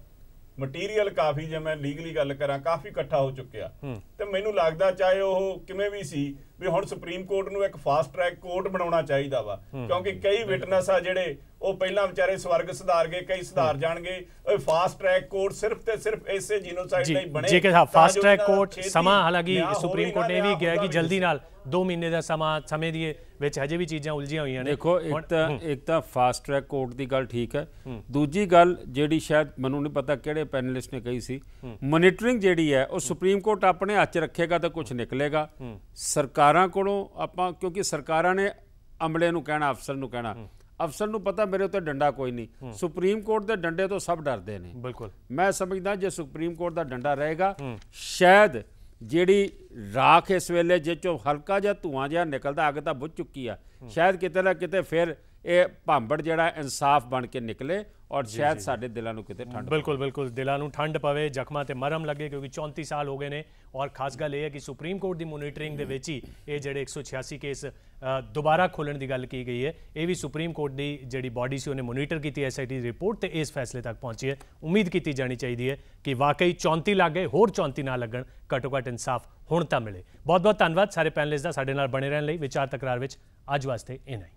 ਮਟੀਰੀਅਲ ਕਾਫੀ, ਜੇ ਮੈਂ ਲੀਗਲੀ ਗੱਲ ਕਰਾਂ, ਕਾਫੀ ਇਕੱਠਾ ਹੋ ਚੁੱਕਿਆ ਤੇ ਮੈਨੂੰ ਲੱਗਦਾ ਚਾਹੇ ਉਹ ਕਿਵੇਂ ਵੀ ਸੀ ਵੀ ਹੁਣ ਸੁਪਰੀਮ ਕੋਰਟ ਨੂੰ ਇੱਕ ਫਾਸਟ ਟਰੈਕ ਕੋਰਟ ਬਣਾਉਣਾ ਚਾਹੀਦਾ ਵਾ, ਕਿਉਂਕਿ ਕਈ ਵਿਟਨੈਸ ਆ ਜਿਹੜੇ ਉਹ ਪਹਿਲਾਂ ਵਿਚਾਰੇ ਸਵਰਗ ਸੁਧਾਰ ਗਏ, ਕਈ ਸੁਧਾਰ ਜਾਣਗੇ। ਫਾਸਟ ਟਰੈਕ ਕੋਰਟ ਸਿਰਫ ਤੇ ਸਿਰਫ ਇਸੇ ਜੀਨੋਸਾਈਡ ਲਈ ਬਣੇ। ਜੇ ਕਿ ਫਾਸਟ ਟਰੈਕ ਕੋਰਟ ਸਮਾਂ ਹਾਲਾਂਕਿ ਸੁਪਰੀਮ ਕੋਰਟ ਨੇ ਵੀ ਕਿਹਾ ਕਿ ਜਲਦੀ ਨਾਲ 2 ਮਹੀਨੇ ਦਾ ਸਮੇਂ ਦੀ ਵਿੱਚ ਹਜੇ ਵੀ ਚੀਜ਼ਾਂ ਉਲਝੀਆਂ ਹੋਈਆਂ ਨੇ। ਦੇਖੋ ਇੱਕ ਤਾਂ ਫਾਸਟ ਟਰੈਕ ਕੋਰਟ ਦੀ ਗੱਲ ਠੀਕ ਹੈ, ਦੂਜੀ ਗੱਲ ਜਿਹੜੀ ਸ਼ਾਇਦ ਮੈਨੂੰ ਨਹੀਂ ਪਤਾ ਕਿਹੜੇ ਪੈਨਲਿਸਟ ਨੇ ਕਹੀ ਸੀ, ਮੋਨੀਟਰਿੰਗ ਜਿਹੜੀ ਹੈ ਉਹ ਸੁਪਰੀਮ ਕੋਰਟ ਆਪਣੇ ਹੱਥ 'ਚ ਰੱਖੇਗਾ ਤਾਂ ਕੁਝ ਨਿਕਲੇਗਾ। ਸਰਕਾਰਾਂ ਕੋਲੋਂ ਆਪਾਂ, ਕਿਉਂਕਿ ਸਰਕਾਰਾਂ ਨੇ ਅਮਲੇ ਨੂੰ ਕਹਿਣਾ, ਅਫਸਰ ਨੂੰ ਕਹਿਣਾ, ਅਫਸਰ ਨੂੰ ਪਤਾ ਮੇਰੇ ਉੱਤੇ ਡੰਡਾ ਕੋਈ ਨਹੀਂ, ਸੁਪਰੀਮ ਕੋਰਟ ਦੇ ਡੰਡੇ ਤੋਂ ਸਭ ਡਰਦੇ ਨੇ। ਬਿਲਕੁਲ ਮੈਂ ਸਮਝਦਾ ਜੇ ਸੁਪਰੀਮ ਕੋਰਟ ਦਾ ਡੰਡਾ ਰਹੇਗਾ, ਸ਼ਾਇਦ ਜਿਹੜੀ ਰਾਖ ਇਸ ਵੇਲੇ ਜਿਹ ਚੋਂ ਹਲਕਾ ਜਿਹਾ ਧੂਆਂ ਜਿਹਾ ਨਿਕਲਦਾ, ਅੱਗ ਤਾਂ ਬੁੱਝ ਚੁੱਕੀ ਆ, ਸ਼ਾਇਦ ਕਿਤੇ ਨਾ ਕਿਤੇ ਫਿਰ ਇਹ ਭਾਂਬੜ ਜਿਹੜਾ ਇਨਸਾਫ ਬਣ ਕੇ ਨਿਕਲੇ ਔਰ ਸ਼ਾਇਦ ਸਾਡੇ ਦਿਲਾਂ ਨੂੰ ਕਿਤੇ ਠੰਡ। ਬਿਲਕੁਲ ਦਿਲਾਂ ਨੂੰ ਠੰਡ ਪਵੇ, ਜ਼ਖਮਾਂ ਤੇ ਮਰਮ ਲੱਗੇ, ਕਿਉਂਕਿ 34 ਸਾਲ ਹੋ ਗਏ ਨੇ। ਔਰ ਖਾਸ ਗੱਲ ਇਹ ਹੈ ਕਿ ਸੁਪਰੀਮ ਕੋਰਟ ਦੀ ਮੋਨੀਟਰਿੰਗ ਦੇ ਵਿੱਚ ਹੀ ਇਹ ਜਿਹੜੇ 186 ਕੇਸ ਦੁਬਾਰਾ ਖੋਲ੍ਹਣ ਦੀ ਗੱਲ ਕੀ ਗਈ ਹੈ, ਇਹ ਵੀ ਸੁਪਰੀਮ ਕੋਰਟ ਦੀ ਜਿਹੜੀ ਬਾਡੀ ਸੀ ਉਹਨੇ ਮੋਨੀਟਰ ਕੀਤੀ ਐਸਆਈਟੀ ਦੀ ਰਿਪੋਰਟ ਤੇ ਇਸ ਫੈਸਲੇ ਤੱਕ ਪਹੁੰਚੀ ਹੈ। ਉਮੀਦ ਕੀਤੀ ਜਾਣੀ ਚਾਹੀਦੀ ਹੈ ਕਿ ਵਾਕਈ 34 ਲੱਗ ਗਏ, ਹੋਰ 34 ਨਾ ਲੱਗਣ, ਘੱਟੋ ਘੱਟ ਇਨਸਾਫ ਹੁਣ ਤਾਂ ਮਿਲੇ। ਬਹੁਤ ਬਹੁਤ ਧੰਨਵਾਦ ਸਾਰੇ ਪੈਨਲਿਸਟ ਦਾ ਸਾਡੇ ਨਾਲ ਬਣੇ ਰਹਿਣ ਲਈ। ਵਿਚਾਰ ਤਕਰਾਰ ਵਿੱਚ ਅੱਜ ਵਾਸਤੇ ਇੰਨਾ ਹੀ।